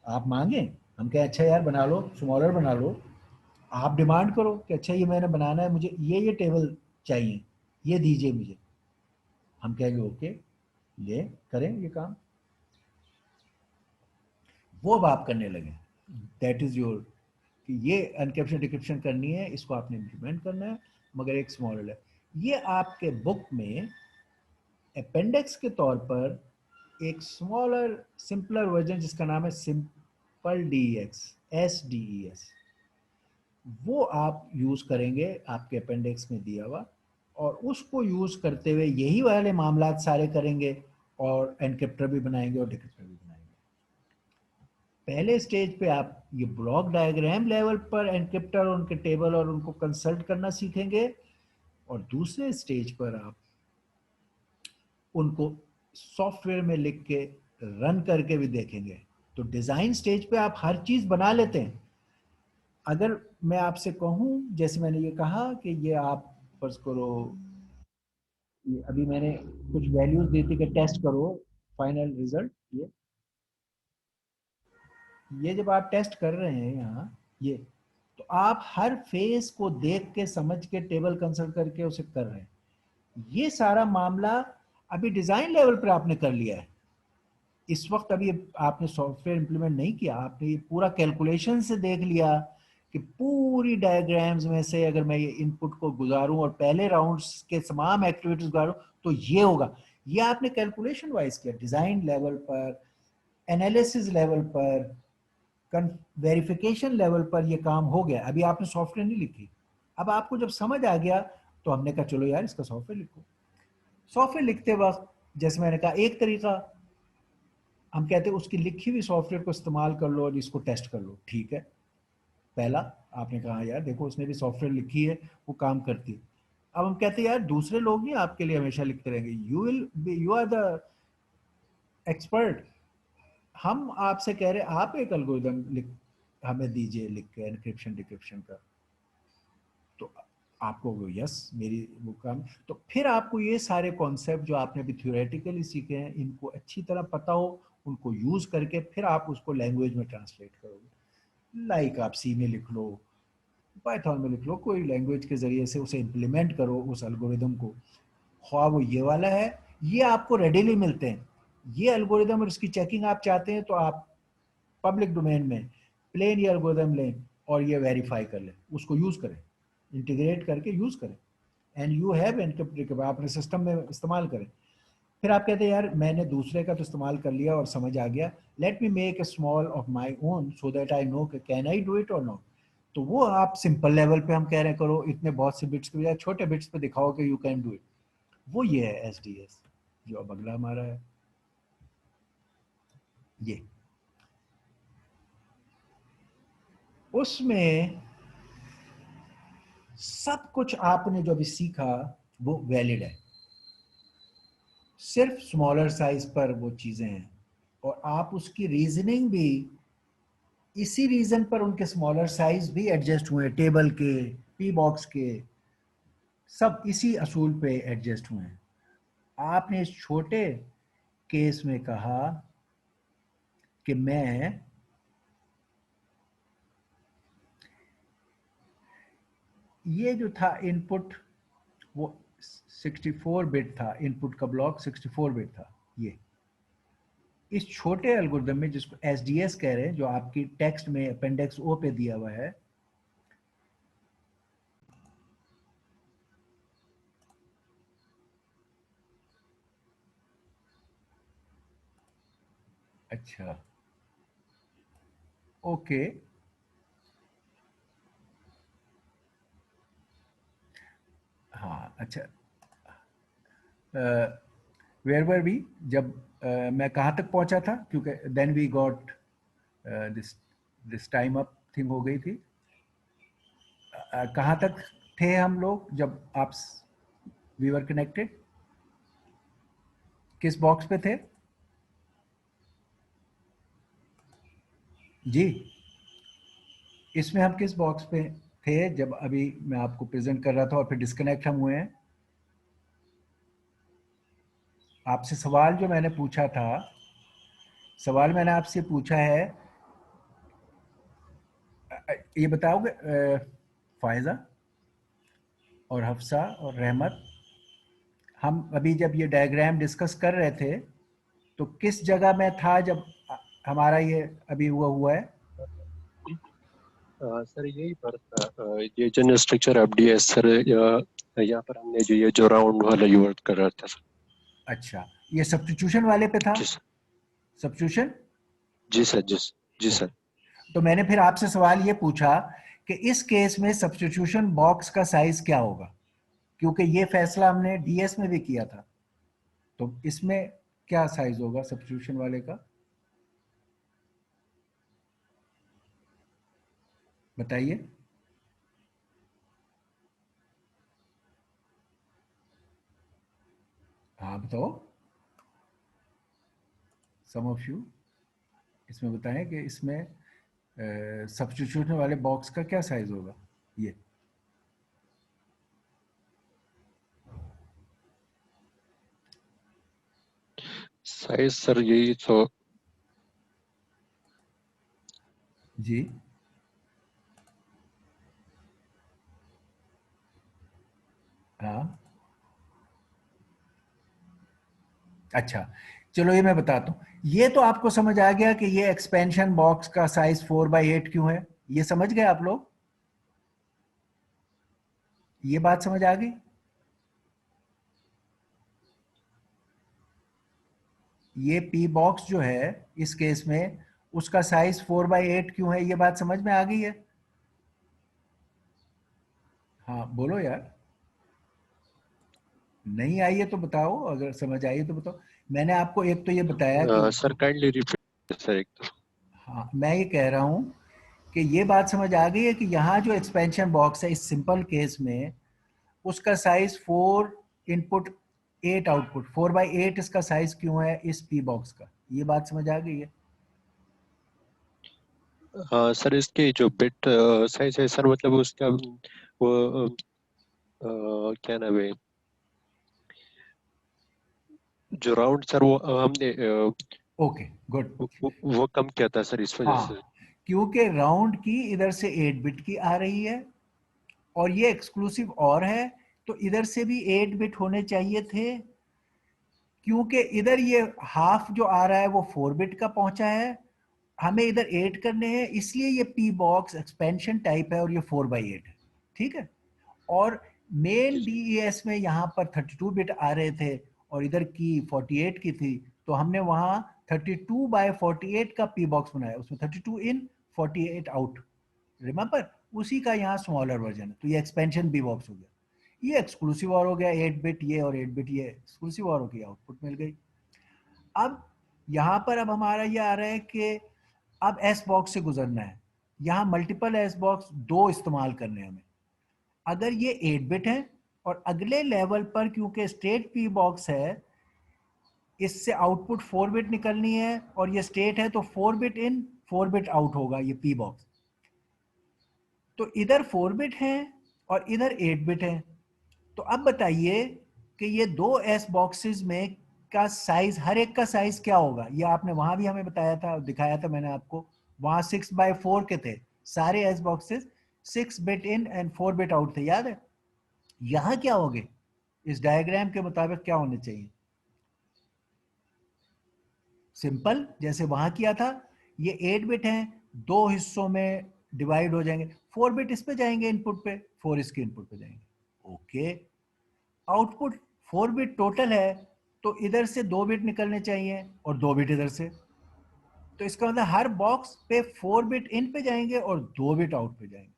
आप मांगे, हम कहें अच्छा यार बना लो, स्मॉलर बना लो, आप डिमांड करो कि अच्छा ये मैंने बनाना है, मुझे ये टेबल चाहिए, ये दीजिए मुझे। हम कहेंगे ओके, ये करें ये काम, वो अब आप करने लगे, दैट इज योर, कि ये एनक्रिप्शन डिक्रिप्शन करनी है, इसको आपने इम्प्लीमेंट करना है, मगर एक स्मॉलर है। ये आपके बुक में अपेंडिक्स के तौर पर एक स्मॉलर सिंपलर वर्जन जिसका नाम है सिंपल डी एक्स, SDES, वो आप यूज करेंगे, आपके अपेंडिक्स में दिया हुआ। और उसको यूज करते हुए यही वाले मामलात सारे करेंगे और एनक्रिप्टर भी बनाएंगे और डिक्रिप्टर भी बनाएंगे। पहले स्टेज पे आप ये ब्लॉक डायग्राम लेवल पर एनक्रिप्टर और उनके टेबल और उनको कंसल्ट करना सीखेंगे, और दूसरे स्टेज पर आप उनको सॉफ्टवेयर में लिख के रन करके भी देखेंगे। तो डिजाइन स्टेज पे आप हर चीज बना लेते हैं। अगर मैं आपसे कहूं, जैसे मैंने ये कहा कि ये आप फर्ज करो, ये अभी मैंने कुछ वैल्यूज दी थी कि टेस्ट करो फाइनल रिजल्ट, ये जब आप टेस्ट कर रहे हैं यहाँ, ये तो आप हर फेस को देख के समझ के टेबल कंसल्ट करके उसे कर रहे हैं। ये सारा मामला अभी डिजाइन लेवल पर आपने कर लिया है। इस वक्त अभी आपने सॉफ्टवेयर इंप्लीमेंट नहीं किया, आपने ये पूरा कैलकुलेशन से देख लिया कि पूरी डायग्राम्स में से अगर मैं ये इनपुट को गुजारूं और पहले राउंड्स के तमाम एक्टिविटीज गुजारूं तो ये होगा। ये आपने कैलकुलेशन वाइज किया, डिजाइन लेवल पर, एनालिसिस लेवल पर, वेरिफिकेशन लेवल पर ये काम हो गया। अभी आपने सॉफ्टवेयर नहीं लिखी। अब आपको जब समझ आ गया तो हमने कहा चलो यार इसका सॉफ्टवेयर लिखो। सॉफ्टवेयर लिखते वक्त जैसे मैंने कहा एक तरीका, हम कहते हैं उसकी लिखी हुई सॉफ्टवेयर को इस्तेमाल कर लो और इसको टेस्ट कर लो, ठीक है। पहला आपने कहा यार देखो उसने भी सॉफ्टवेयर लिखी है, वो काम करती है। अब हम कहते हैं यार दूसरे लोग नहीं आपके लिए हमेशा लिखते रहेंगे, यू आर द एक्सपर्ट। हम आपसे कह रहे हैं आप एक एल्गोरिदम लिख हमें दीजिए लिख के एनक्रिप्शन डिक्रिप्शन का। तो आपको वो यस मेरी वो काम, तो फिर आपको ये सारे कॉन्सेप्ट जो आपने अभी थ्योरेटिकली सीखे हैं इनको अच्छी तरह पता हो, उनको यूज करके फिर आप उसको लैंग्वेज में ट्रांसलेट करोगे। लाइक आप सी में लिख लो, पाइथन में लिख लो, कोई लैंग्वेज के जरिए से उसे इम्प्लीमेंट करो उस एल्गोरिदम को। ख्वाह वो ये वाला है, ये आपको रेडीली मिलते हैं ये एल्गोरिदम, और इसकी चेकिंग आप चाहते हैं तो आप पब्लिक डोमेन में प्लेन ये एल्गोरिदम लें और ये वेरीफाई कर लें, उसको यूज करें, इंटीग्रेट करके यूज करें, एंड यू हैव एनक्रिप्टेड, अपने सिस्टम में इस्तेमाल करें। फिर आप कहते हैं यार मैंने दूसरे का तो इस्तेमाल कर लिया और समझ आ गया, let me make a small of my own so that I know can I do it और नॉट। तो वो आप सिंपल लेवल पे हम कह रहे हैं करो, इतने बहुत से बिट्स के बजाय छोटे बिट्स पे दिखाओ कि यू कैन डू इट। वो ये है एसडीएस जो अब अगला हमारा है। ये उसमें सब कुछ आपने जो अभी सीखा वो वैलिड है, सिर्फ स्मॉलर साइज पर वो चीजें हैं, और आप उसकी रीजनिंग भी इसी रीजन पर उनके स्मॉलर साइज भी एडजस्ट हुए, टेबल के, पी बॉक्स के, सब इसी असूल पे एडजस्ट हुए हैं। आपने इस छोटे केस में कहा कि मैं ये जो था इनपुट वो 64 बिट था, इनपुट का ब्लॉक 64 बिट था। ये इस छोटे एल्गोरिदम में जिसको एसडीएस कह रहे हैं, जो आपकी टेक्स्ट में अपेंडिक्स ओ पे दिया हुआ है, अच्छा ओके, हाँ अच्छा, वेयर वर वी, जब मैं कहाँ तक पहुंचा था, क्योंकि then we got this this time up thing हो गई थी। कहाँ तक थे हम लोग जब आप वी वर कनेक्टेड, किस बॉक्स पे थे जी? इसमें हम किस बॉक्स पे थे जब अभी मैं आपको प्रेजेंट कर रहा था और फिर डिस्कनेक्ट हम हुए हैं? आपसे सवाल जो मैंने पूछा था, सवाल मैंने आपसे पूछा है, ये बताओगे फायजा और हफ्सा और रहमत, हम अभी जब ये डायग्राम डिस्कस कर रहे थे तो किस जगह में था जब हमारा ये अभी हुआ हुआ है? सर यही पर था, ये जनरल स्ट्रक्चर एफडीएस सर, यहाँ पर हमने जो राउंड वाला यूज कर रहा था सर। अच्छा, ये सब्स्टिट्यूशन वाले पे था, जी सर। सब्स्टिट्यूशन। जी सर। जी सर। तो मैंने फिर आपसे सवाल ये पूछा कि इस केस में सब्स्टिट्यूशन बॉक्स का साइज क्या होगा, क्योंकि ये फैसला हमने डीएस में भी किया था। तो इसमें क्या साइज होगा सब्स्टिट्यूशन वाले का, बताइए। हाँ बताओ, सम ऑफ यू इसमें बताएं कि इसमें सब्स्टिट्यूशन वाले बॉक्स का क्या साइज होगा। ये साइज सर यही तो जी, हाँ, अच्छा, चलो ये मैं बताता हूँ। ये तो आपको समझ आ गया कि ये एक्सपेंशन बॉक्स का साइज 4/8 क्यों है, ये समझ गए आप लोग, ये बात समझ आ गई। ये पी बॉक्स जो है इस केस में उसका साइज 4/8 क्यों है, ये बात समझ में आ गई है। हाँ बोलो यार, नहीं आई है तो बताओ, अगर समझ आई है तो बताओ। मैंने आपको एक तो ये बताया कि सर काइंडली रिपीट सर एक तो। हाँ, मैं ये कह रहा हूँ कि ये बात समझ आ गई है कि यहाँ जो एक्सपेंशन बॉक्स है इस सिंपल केस में उसका साइज 4 इनपुट 8 आउटपुट, 4/8 इसका साइज क्यों है इस पी बॉक्स का, ये बात समझ आ गई है। सर इसके जो बिट साइज है सर, मतलब उसका वो क्या नाम है, जो राउंड सर वो हमने ओके गुड। वो कम किया था सर इस वजह से। हाँ, क्योंकि राउंड की इधर से 8 बिट की आ रही है और ये एक्सक्लूसिव और है, तो इधर से भी 8 बिट होने चाहिए थे। क्योंकि इधर ये हाफ जो आ रहा है वो 4 बिट का पहुंचा है, हमें इधर 8 करने हैं, इसलिए ये पी बॉक्स एक्सपेंशन टाइप है और ये 4/8 है, ठीक है। और जी मेन जी। डीईएस में यहाँ पर 32 बिट आ रहे थे और इधर की 48 की थी, तो हमने वहाँ 32/48 का पी बॉक्स बनाया, उसमें 32 इन 48 आउट, रिमेंबर, उसी का यहाँ स्मॉलर वर्जन है, तो ये एक्सपेंशन बी बॉक्स हो गया। ये एक्सक्लूसिव और हो गया, 8 बिट ये और 8 बिट ये, एक्सक्लूसिव और हो गया, आउटपुट मिल गई। अब यहाँ पर अब हमारा ये आ रहा है कि अब एस बॉक्स से गुजरना है, यहाँ मल्टीपल एस बॉक्स दो इस्तेमाल करने हैं हमें। अगर ये 8 बिट है और अगले लेवल पर क्योंकि स्टेट पी बॉक्स है, इससे आउटपुट 4 बिट निकलनी है और ये स्टेट है, तो 4 बिट इन 4 बिट आउट होगा ये पी बॉक्स। तो इधर 4 बिट है और इधर 8 बिट है। तो अब बताइए कि ये दो एस बॉक्सेस में का साइज, हर एक का साइज क्या होगा, ये आपने वहां भी हमें बताया था, दिखाया था मैंने आपको, वहां 6/4 के थे सारे S boxes, 6 bit in and 4 bit out थे, याद है। यहां क्या होगे, इस डायग्राम के मुताबिक क्या होने चाहिए, सिंपल जैसे वहां किया था। ये 8 बिट हैं, दो हिस्सों में डिवाइड हो जाएंगे, 4 बिट इस पे जाएंगे इनपुट पे, 4 इसके इनपुट पे जाएंगे, ओके। आउटपुट 4 बिट टोटल है, तो इधर से 2 बिट निकलने चाहिए और 2 बिट इधर से, तो इसका मतलब हर बॉक्स पे 4 बिट इन पे जाएंगे और 2 बिट आउट पे जाएंगे।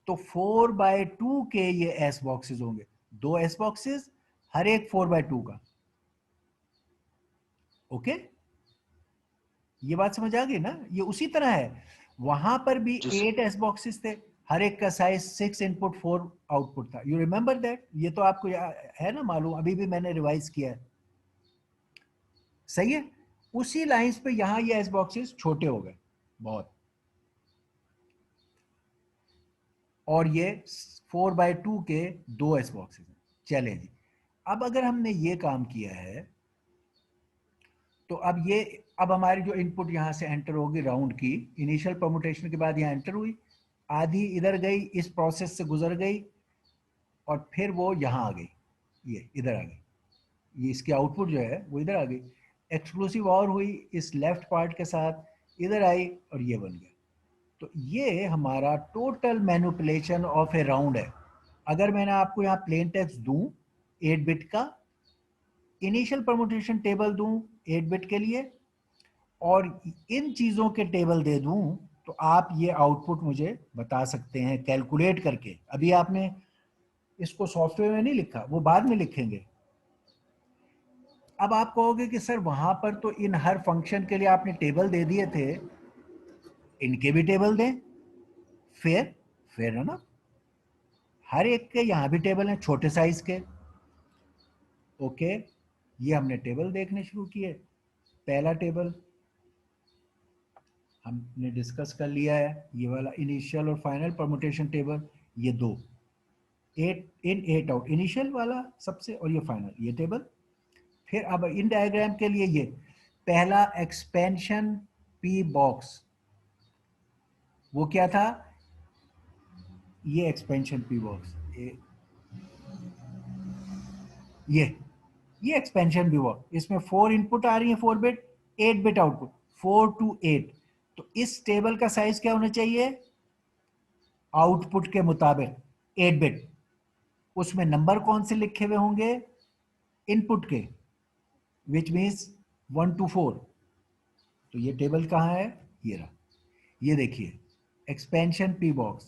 तो 4/2 के ये एस बॉक्सेस होंगे, दो एस बॉक्सेस, हर एक 4/2 का, ओके। ये बात समझ आ गई ना, ये उसी तरह है, वहां पर भी जी सर। 8 एस बॉक्सेस थे, हर एक का साइज 6 इनपुट 4 आउटपुट था, यू रिमेंबर दैट, ये तो आपको है ना मालूम, अभी भी मैंने रिवाइज किया है, सही है। उसी लाइंस पे यहां ये एस बॉक्सेस छोटे हो गए बहुत, और ये 4/2 के दो एस बॉक्सेस हैं। चले जी, अब अगर हमने ये काम किया है तो अब ये, अब हमारी जो इनपुट यहां से एंटर होगी राउंड की, इनिशियल परमुटेशन के बाद यहां एंटर हुई, आधी इधर गई, इस प्रोसेस से गुजर गई और फिर वो यहां आ गई, ये इधर आ गई, ये इसकी आउटपुट जो है वो इधर आ गई, एक्सक्लूसिव और हुई इस लेफ्ट पार्ट के साथ, इधर आई और ये बन गया। तो ये हमारा total manipulation of A round है। अगर मैंने आपको यहाँ प्लेन टेक्स्ट दूं 8 बिट का, इनिशियल परमुटेशन टेबल दूं 8 बिट के लिए और इन चीजों के टेबल दे दूं, तो आप ये आउटपुट मुझे बता सकते हैं कैलकुलेट करके। अभी आपने इसको सॉफ्टवेयर में नहीं लिखा, वो बाद में लिखेंगे। अब आप कहोगे कि सर वहां पर तो इन हर फंक्शन के लिए आपने टेबल दे दिए थे, इनके भी टेबल दें। फेयर, फेयर है ना, हर एक के यहां भी टेबल हैं छोटे साइज के। ओके, ये हमने टेबल देखने शुरू किए। पहला टेबल हमने डिस्कस कर लिया है, ये वाला इनिशियल और फाइनल परमुटेशन टेबल, ये दो, 8 in 8 out, इनिशियल वाला सबसे और ये फाइनल, ये टेबल। फिर अब इन डायग्राम के लिए ये पहला एक्सपेंशन पी बॉक्स, वो क्या था, ये एक्सपेंशन पी बॉक्स, ये एक्सपेंशन भी हुआ, इसमें 4 इनपुट आ रही है, 4 बिट, 8 बिट आउटपुट, 4 to 8। तो इस टेबल का साइज क्या होना चाहिए, आउटपुट के मुताबिक 8 बिट। उसमें नंबर कौन से लिखे हुए होंगे, इनपुट के, विच मीन्स 1 to 4। तो ये टेबल कहाँ है, ये रहा, ये देखिए एक्सपेंशन पी बॉक्स,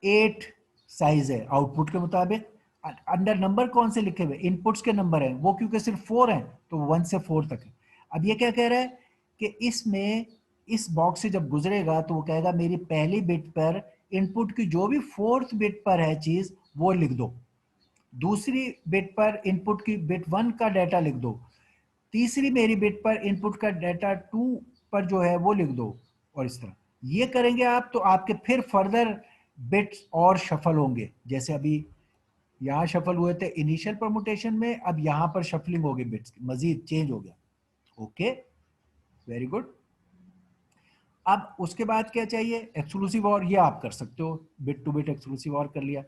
8 साइज है आउटपुट के मुताबिक। अंडर नंबर कौन से लिखे हुए, इनपुट्स के नंबर हैं, वो क्योंकि सिर्फ 4 हैं तो 1 से 4 तक है। अब ये क्या कह रहा है कि इसमें इस बॉक्स से जब गुजरेगा तो वो कहेगा मेरी पहली बिट पर इनपुट की जो भी 4th बिट पर है चीज वो लिख दो, दूसरी बिट पर इनपुट की बिट 1 का डाटा लिख दो, तीसरी मेरी बिट पर इनपुट का डाटा 2 पर जो है वो लिख दो, और इस तरह ये करेंगे आप तो आपके फिर फर्दर बिट्स और शफल होंगे। जैसे अभी यहाँ शफल हुए थे इनिशियल परमुटेशन में, अब यहाँ पर शफलिंग हो गई, बिट्स मजीद चेंज हो गया। Okay, very good. अब उसके बाद क्या चाहिए, एक्सक्लूसिव और, ये आप कर सकते हो, बिट टू बिट एक्सक्लूसिव और कर लिया।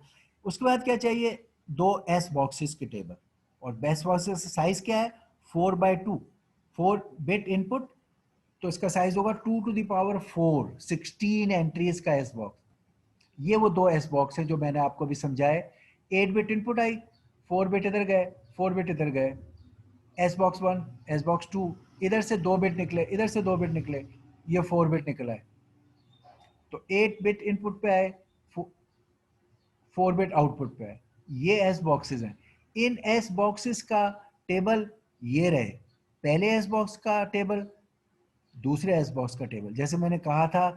उसके बाद क्या चाहिए, दो एस बॉक्सेस के टेबल, और बेस बॉक्सेस का साइज क्या है, 4/2, 4 बिट इनपुट, तो इसका साइज होगा 2 to the power 4, 16 एंट्रीज का एस बॉक्स। ये वो दो एस बॉक्स है जो मैंने आपको भी समझाए। 8 बिट इनपुट आई, 4 बिट इधर गए, 4 बिट इधर गए, एस बॉक्स 1, एस बॉक्स 2, इधर से 2 बिट निकले, इधर से 2 बिट निकले, ये 4 बिट निकला है। तो 8 बिट इनपुट पे आए, 4 बिट आउटपुट पे आए, ये एस बॉक्सेस हैं। इन एस बॉक्सेस का टेबल ये रहे, पहले एस बॉक्स का टेबल, दूसरे एस बॉक्स का टेबल। जैसे मैंने कहा था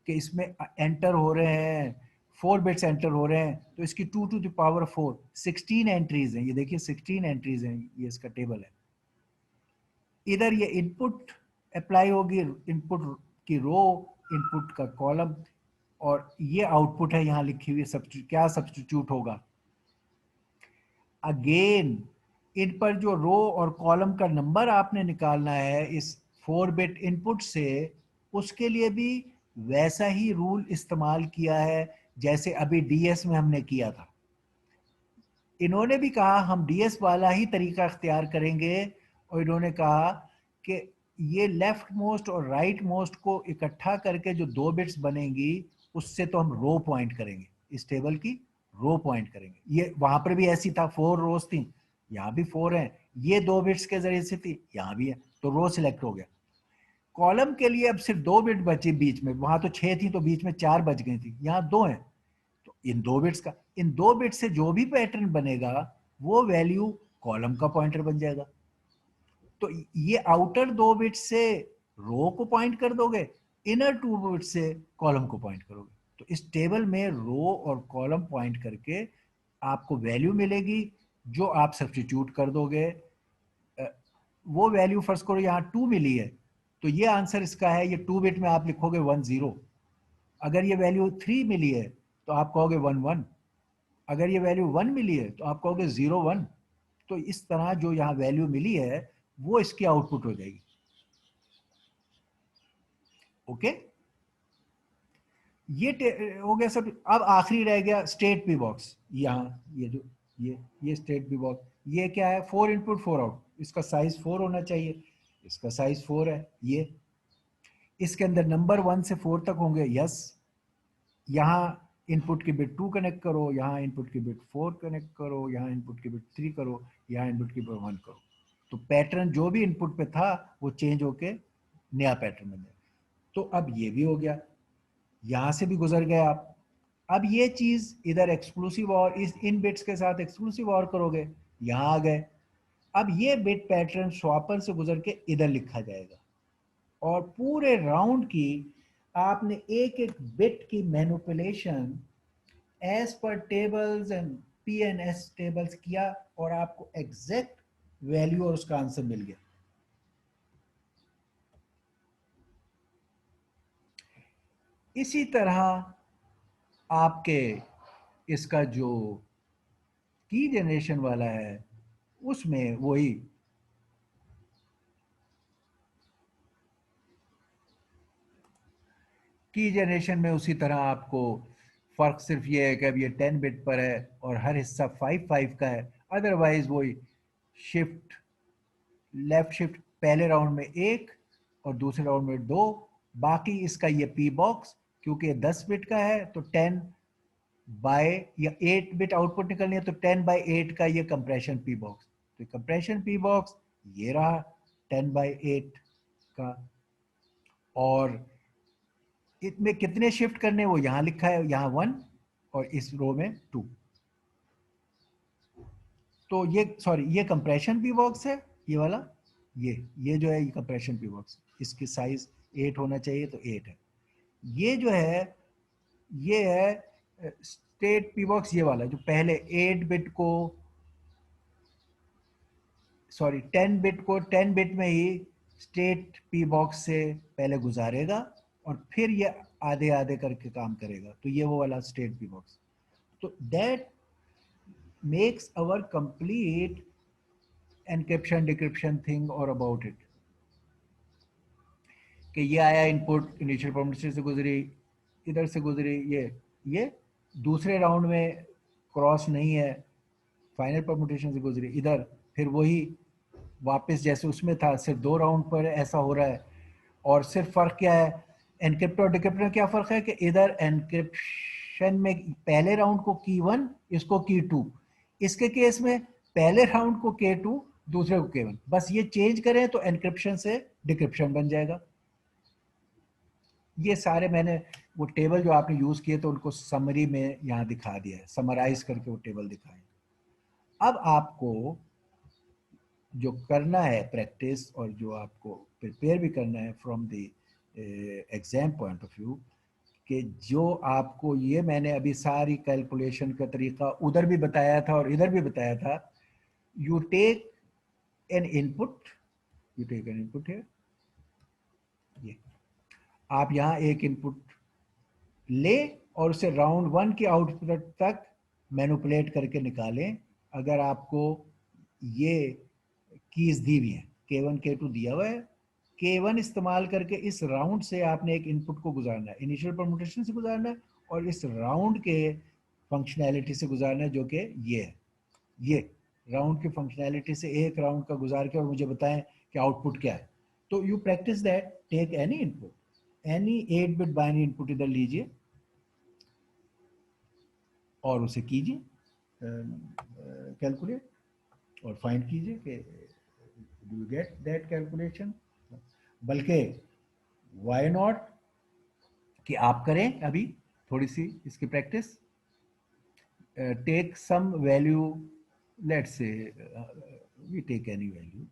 कि इसमें एंटर हो रहे हैं 4 बिट्स एंटर हो रहे हैं, तो इसकी 2 to the power 4, 16 एंट्रीज हैं, ये देखिए 16 एंट्रीज हैं, ये इसका टेबल है। इधर ये इनपुट अप्लाई होगी, इनपुट की रो, इनपुट का कॉलम, और ये आउटपुट है यहाँ लिखी हुई, क्या सब्स्टिट्यूट होगा, अगेन इन पर जो रो और कॉलम का नंबर आपने निकालना है इस 4 बिट इनपुट से, उसके लिए भी वैसा ही रूल इस्तेमाल किया है जैसे अभी डीएस में हमने किया था। इन्होंने भी कहा हम डीएस वाला ही तरीका अख्तियार करेंगे, और इन्होंने कहा कि ये लेफ्ट मोस्ट और राइट मोस्ट को इकट्ठा करके जो 2 बिट्स बनेंगी उससे तो हम रो पॉइंट करेंगे, इस टेबल की रो पॉइंट करेंगे। ये वहां पर भी ऐसी था, 4 रोज थी, यहाँ भी 4 हैं, ये 2 बिट्स के जरिए से थी, यहाँ भी है, तो रो सिलेक्ट हो गया। कॉलम के लिए अब सिर्फ 2 बिट बची बीच में, वहां तो 6 थी तो बीच में 4 बच गई थी, यहाँ 2 हैं, तो इन 2 बिट से जो भी पैटर्न बनेगा वो वैल्यू कॉलम का पॉइंटर बन जाएगा। तो ये आउटर 2 बिट से रो को पॉइंट कर दोगे, इनर 2 बिट से कॉलम को पॉइंट करोगे, तो इस टेबल में रो और कॉलम पॉइंट करके आपको वैल्यू मिलेगी जो आप सब्स्टिट्यूट कर दोगे। वो वैल्यू फर्स्ट करो यहाँ 2 मिली है, तो ये आंसर इसका है, ये 2 बिट में आप लिखोगे 10। अगर ये वैल्यू 3 मिली है तो आप कहोगे 11, अगर ये वैल्यू 1 मिली है तो आप कहोगे 01। तो इस तरह जो यहाँ वैल्यू मिली है वो इसकी आउटपुट हो जाएगी। ओके, ये हो गया सब। अब आखिरी रह गया स्टेट पी बॉक्स, यहाँ ये जो ये स्टेट पी बॉक्स, ये क्या है, 4 इनपुट 4 आउट, इसका साइज 4 होना चाहिए, इसका साइज 4 है, ये इसके अंदर नंबर 1 से 4 तक होंगे, यस। यहाँ इनपुट की बिट 2 कनेक्ट करो, यहाँ इनपुट की बिट 4 कनेक्ट करो, यहाँ इनपुट की बिट 3 करो, यहाँ इनपुट की बिट 1 करो, तो पैटर्न जो भी इनपुट पे था वो चेंज होके नया पैटर्न बन जाए। तो अब ये भी हो गया, यहां से भी गुजर गए आप। अब ये चीज इधर एक्सक्लूसिव और इस इन बिट्स के साथ एक्सक्लूसिव और करोगे, यहां आ गए। अब ये बिट पैटर्न स्वॉपर से गुजर के इधर लिखा जाएगा और पूरे राउंड की आपने एक एक बिट की manipulation as per tables and P and S tables किया और आपको एग्जैक्ट वैल्यू और उसका आंसर मिल गया। इसी तरह आपके इसका जो की जनरेशन वाला है उसमें वही की जनरेशन में उसी तरह आपको फर्क सिर्फ ये है कि अब ये 10 बिट पर है और हर हिस्सा 5 का है। अदरवाइज वही शिफ्ट लेफ्ट शिफ्ट पहले राउंड में एक और दूसरे राउंड में दो। बाकी इसका ये पी बॉक्स क्योंकि ये 10 बिट का है तो 10 बाय या 8 बिट आउटपुट निकलनी है तो 10/8 का ये कंप्रेशन पी बॉक्स। तो कंप्रेशन पी बॉक्स ये रहा 10/8 का। और इसमें कितने शिफ्ट करने वो यहां लिखा है, यहां 1 और इस रो में 2। तो ये सॉरी ये कंप्रेशन पी बॉक्स है ये वाला, ये जो है ये कंप्रेशन पी बॉक्स, इसकी साइज 8 होना चाहिए तो 8 है। ये जो है ये है स्टेट पी बॉक्स, ये वाला जो पहले 8 बिट को सॉरी 10 बिट को 10 बिट में ही स्टेट पी बॉक्स से पहले गुजारेगा और फिर ये आधे आधे करके काम करेगा। तो ये वो वाला स्टेट पी बॉक्स। तो that makes our complete encryption decryption thing और अबाउट इट कि ये आया इनपुट इनिशियल परमिशन से गुजरी, इधर से गुजरी, ये दूसरे राउंड में क्रॉस नहीं है, फाइनल परमुटेशन से गुजरी इधर, फिर वही वापस जैसे उसमें था सिर्फ 2 राउंड पर ऐसा हो रहा है। और सिर्फ फर्क क्या है एनक्रिप्ट और डिक्रिप्ट में, क्या फर्क है कि इधर एनक्रिप्शन में पहले राउंड को की 1 इसको की 2, इसके केस में पहले राउंड को K2 दूसरे को K1, बस ये चेंज करें तो एनक्रिप्शन से डिक्रिप्शन बन जाएगा। ये सारे मैंने वो टेबल जो आपने यूज किए तो उनको समरी में यहां दिखा दिया है, समराइज करके वो टेबल दिखाए। अब आपको जो करना है प्रैक्टिस और जो आपको प्रिपेयर भी करना है from the exam point of view, कि जो आपको ये मैंने अभी सारी कैलकुलेशन का तरीका उधर भी बताया था और इधर भी बताया था। You take an input, you take an input है, ये आप यहाँ एक इनपुट ले और उसे राउंड 1 के आउटपुट तक मैनिपुलेट करके निकालें। अगर आपको ये कीज दी हुई है K1 K2 दिया हुआ है, K1 इस्तेमाल करके इस राउंड से आपने एक इनपुट को गुजारना है, इनिशियल परमुटेशन से गुजारना है और इस राउंड के फंक्शनैलिटी से गुजारना है जो कि ये है। ये राउंड की फंक्शनैलिटी से एक राउंड का गुजार के और मुझे बताएं कि आउटपुट क्या है। तो you practice that, take any input, any 8 bit binary input इधर लीजिए और उसे कीजिए कैलकुलेट और फाइंड कीजिए कि do you get that calculation. बल्कि वाई नॉट कि आप करें अभी थोड़ी सी इसकी practice, take some value, let's say we take any value,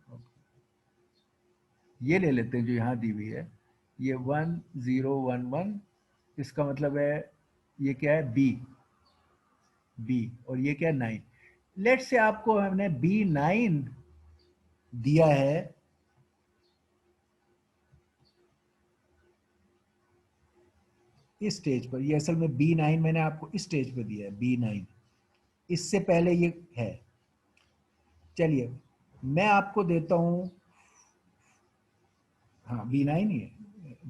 ये ले लेते हैं जो यहाँ दी हुई है, ये 1011, इसका मतलब है ये क्या है बी, और ये क्या है 9। लेट से आपको हमने B9 दिया है, इस स्टेज पर, ये असल में B9 मैंने आपको इस स्टेज पर दिया है B9, इससे पहले ये है। चलिए मैं आपको देता हूं, हाँ B9 ही है,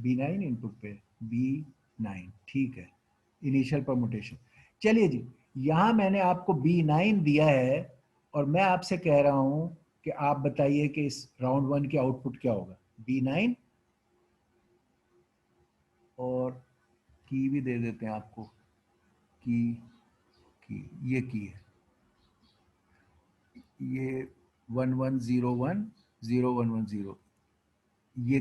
B9 इनपुट पे B9 ठीक है, इनिशियल परमुटेशन। चलिए जी यहां मैंने आपको B9 दिया है और मैं आपसे कह रहा हूं कि आप बताइए कि इस राउंड 1 के आउटपुट क्या होगा। B9 और की भी दे देते हैं आपको, की ये की है, ये 1101 0110, ये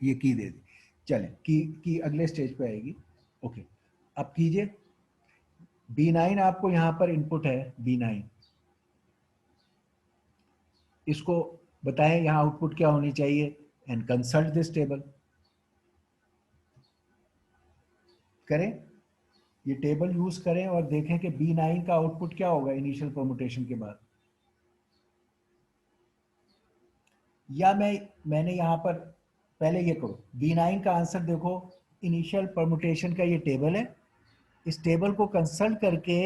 ये की दे दी। चलें, की अगले स्टेज पे आएगी। ओके, अब कीजिए। B9 आपको यहां पर इनपुट है, B9, इसको बताएं यहां आउटपुट क्या होनी चाहिए एंड कंसल्ट दिस टेबल। करें, ये टेबल यूज करें और देखें कि B9 का आउटपुट क्या होगा इनिशियल परमुटेशन के बाद। या मैंने यहां पर पहले ये करो, B9 का आंसर देखो, इनिशियल परमुटेशन का ये टेबल है, इस टेबल को कंसल्ट करके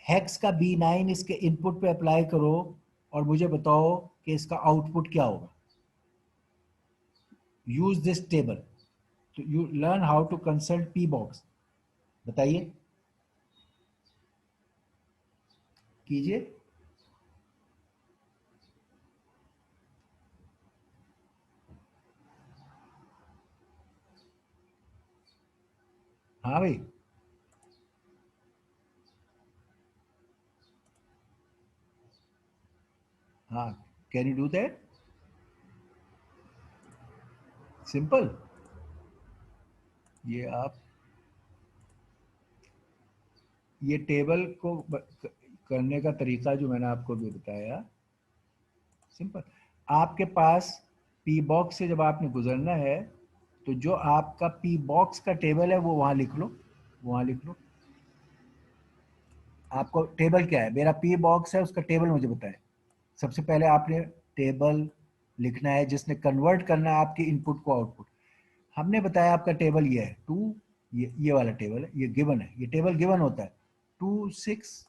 हेक्स का B9 इसके इनपुट पे अप्लाई करो और मुझे बताओ कि इसका आउटपुट क्या होगा। यूज दिस टेबल तो you learn how to consult P box. बताइए, कीजिए। हाँ भाई, हाँ, can you do that? Simple. ये आप ये टेबल को करने का तरीका जो मैंने आपको भी बताया, सिंपल। आपके पास पी बॉक्स से जब आपने गुजरना है तो जो आपका पी बॉक्स का टेबल है वो वहां लिख लो, वहां लिख लो। आपको टेबल क्या है, मेरा पी बॉक्स है, उसका टेबल मुझे बताएं। सबसे पहले आपने टेबल लिखना है जिसने कन्वर्ट करना है आपके इनपुट को आउटपुट। हमने बताया आपका टेबल ये है टू, ये वाला टेबल है, ये गिवन है, ये टेबल गिवन होता है 2 6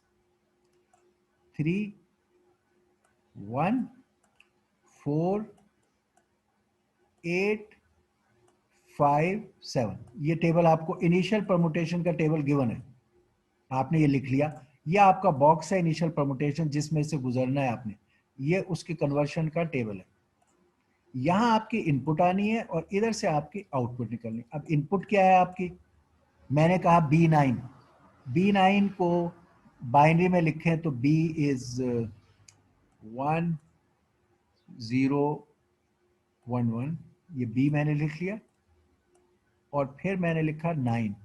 3 1 4 8 5 7। ये टेबल आपको इनिशियल परमुटेशन का टेबल गिवन है, आपने ये लिख लिया। ये आपका बॉक्स है इनिशियल परमुटेशन जिसमें से गुजरना है आपने, ये उसकी कन्वर्शन का टेबल है। यहाँ आपकी इनपुट आनी है और इधर से आपकी आउटपुट निकलनी। अब इनपुट क्या है आपकी, मैंने कहा B9, B9 को बाइनरी में लिखें तो B इज 1011, ये B मैंने लिख लिया और फिर मैंने लिखा 9,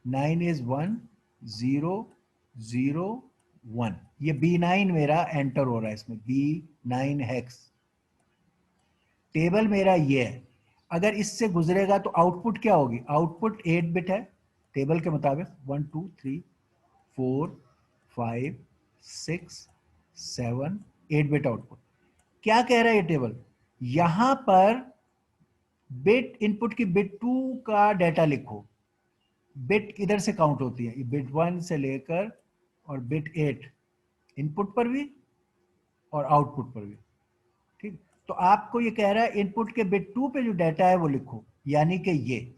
9 इज 1001, ये B9 मेरा एंटर हो रहा है इसमें, B9 हेक्स। टेबल मेरा ये है, अगर इससे गुजरेगा तो आउटपुट क्या होगी, आउटपुट 8 बिट है टेबल के मुताबिक, 1 2 3 4 5 6 7, 8 बिट आउटपुट। क्या कह रहा है ये टेबल, यहां पर बिट इनपुट की बिट 2 का डाटा लिखो। बिट इधर से काउंट होती है, बिट 1 से लेकर और बिट 8 इनपुट पर भी और आउटपुट पर भी। ठीक, तो आपको ये कह रहा है इनपुट के बिट 2 पे जो डाटा है वो लिखो, यानी कि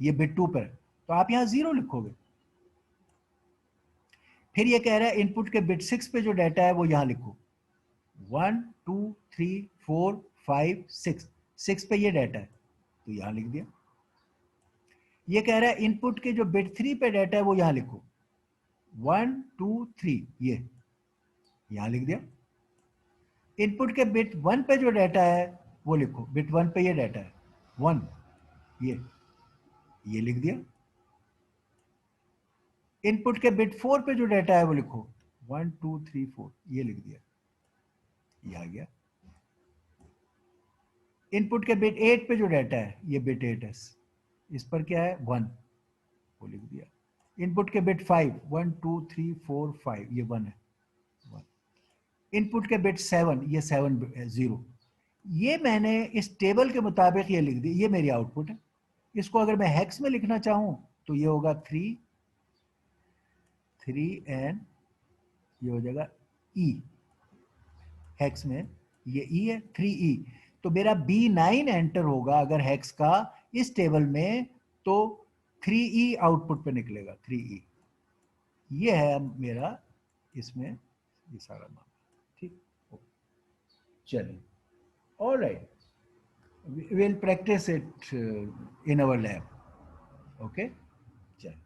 ये बिट 2 पर है तो आप यहां 0 लिखोगे। फिर ये कह रहा है इनपुट के बिट 6 पे जो डाटा है वो यहां लिखो, 1 2 3 4 5 6, 6 पे ये डाटा है तो यहां लिख दिया। ये कह रहा है इनपुट के जो बिट 3 पे डाटा है वो यहां लिखो, 1 2 3, ये यहां लिख दिया। इनपुट के बिट 1 पे जो डाटा है वो लिखो, बिट 1 पे ये डाटा है 1, ये लिख दिया। इनपुट के बिट 4 पे जो डाटा है वो लिखो, 1 2 3 4, ये लिख दिया, ये आ गया। इनपुट के बिट 8 पे जो डाटा है, ये बिट 8 है, इस पर क्या है 1, वो लिख दिया। इनपुट के बिट 5, 1 2 3 4 5, ये 1 है, 1। इनपुट के बिट 7, ये 7 0। ये मैंने इस टेबल के मुताबिक ये लिख दी, ये मेरी आउटपुट है। इसको अगर मैं हेक्स में लिखना चाहूं तो ये होगा 3 3 एंड ये हो जाएगा ई, हेक्स में ये ई है 3E। तो मेरा B9 एंटर होगा अगर हेक्स का इस टेबल में तो 3E आउटपुट पे निकलेगा, 3E। ये है मेरा इसमें ये सारा मामला। ठीक, चलिए, all right, will practice it in our lab. Okay, चलिए।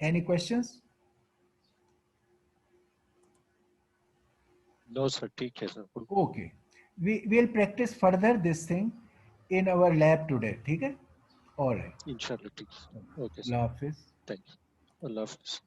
Any questions? नो सर, ठीक है sir. Okay. We will practice further this thing in our lab today. ठीक है? All right. इंशाल्लाह ठीक है। Okay sir, Allah Hafiz. Thanks. अल्लाह हाफिज़।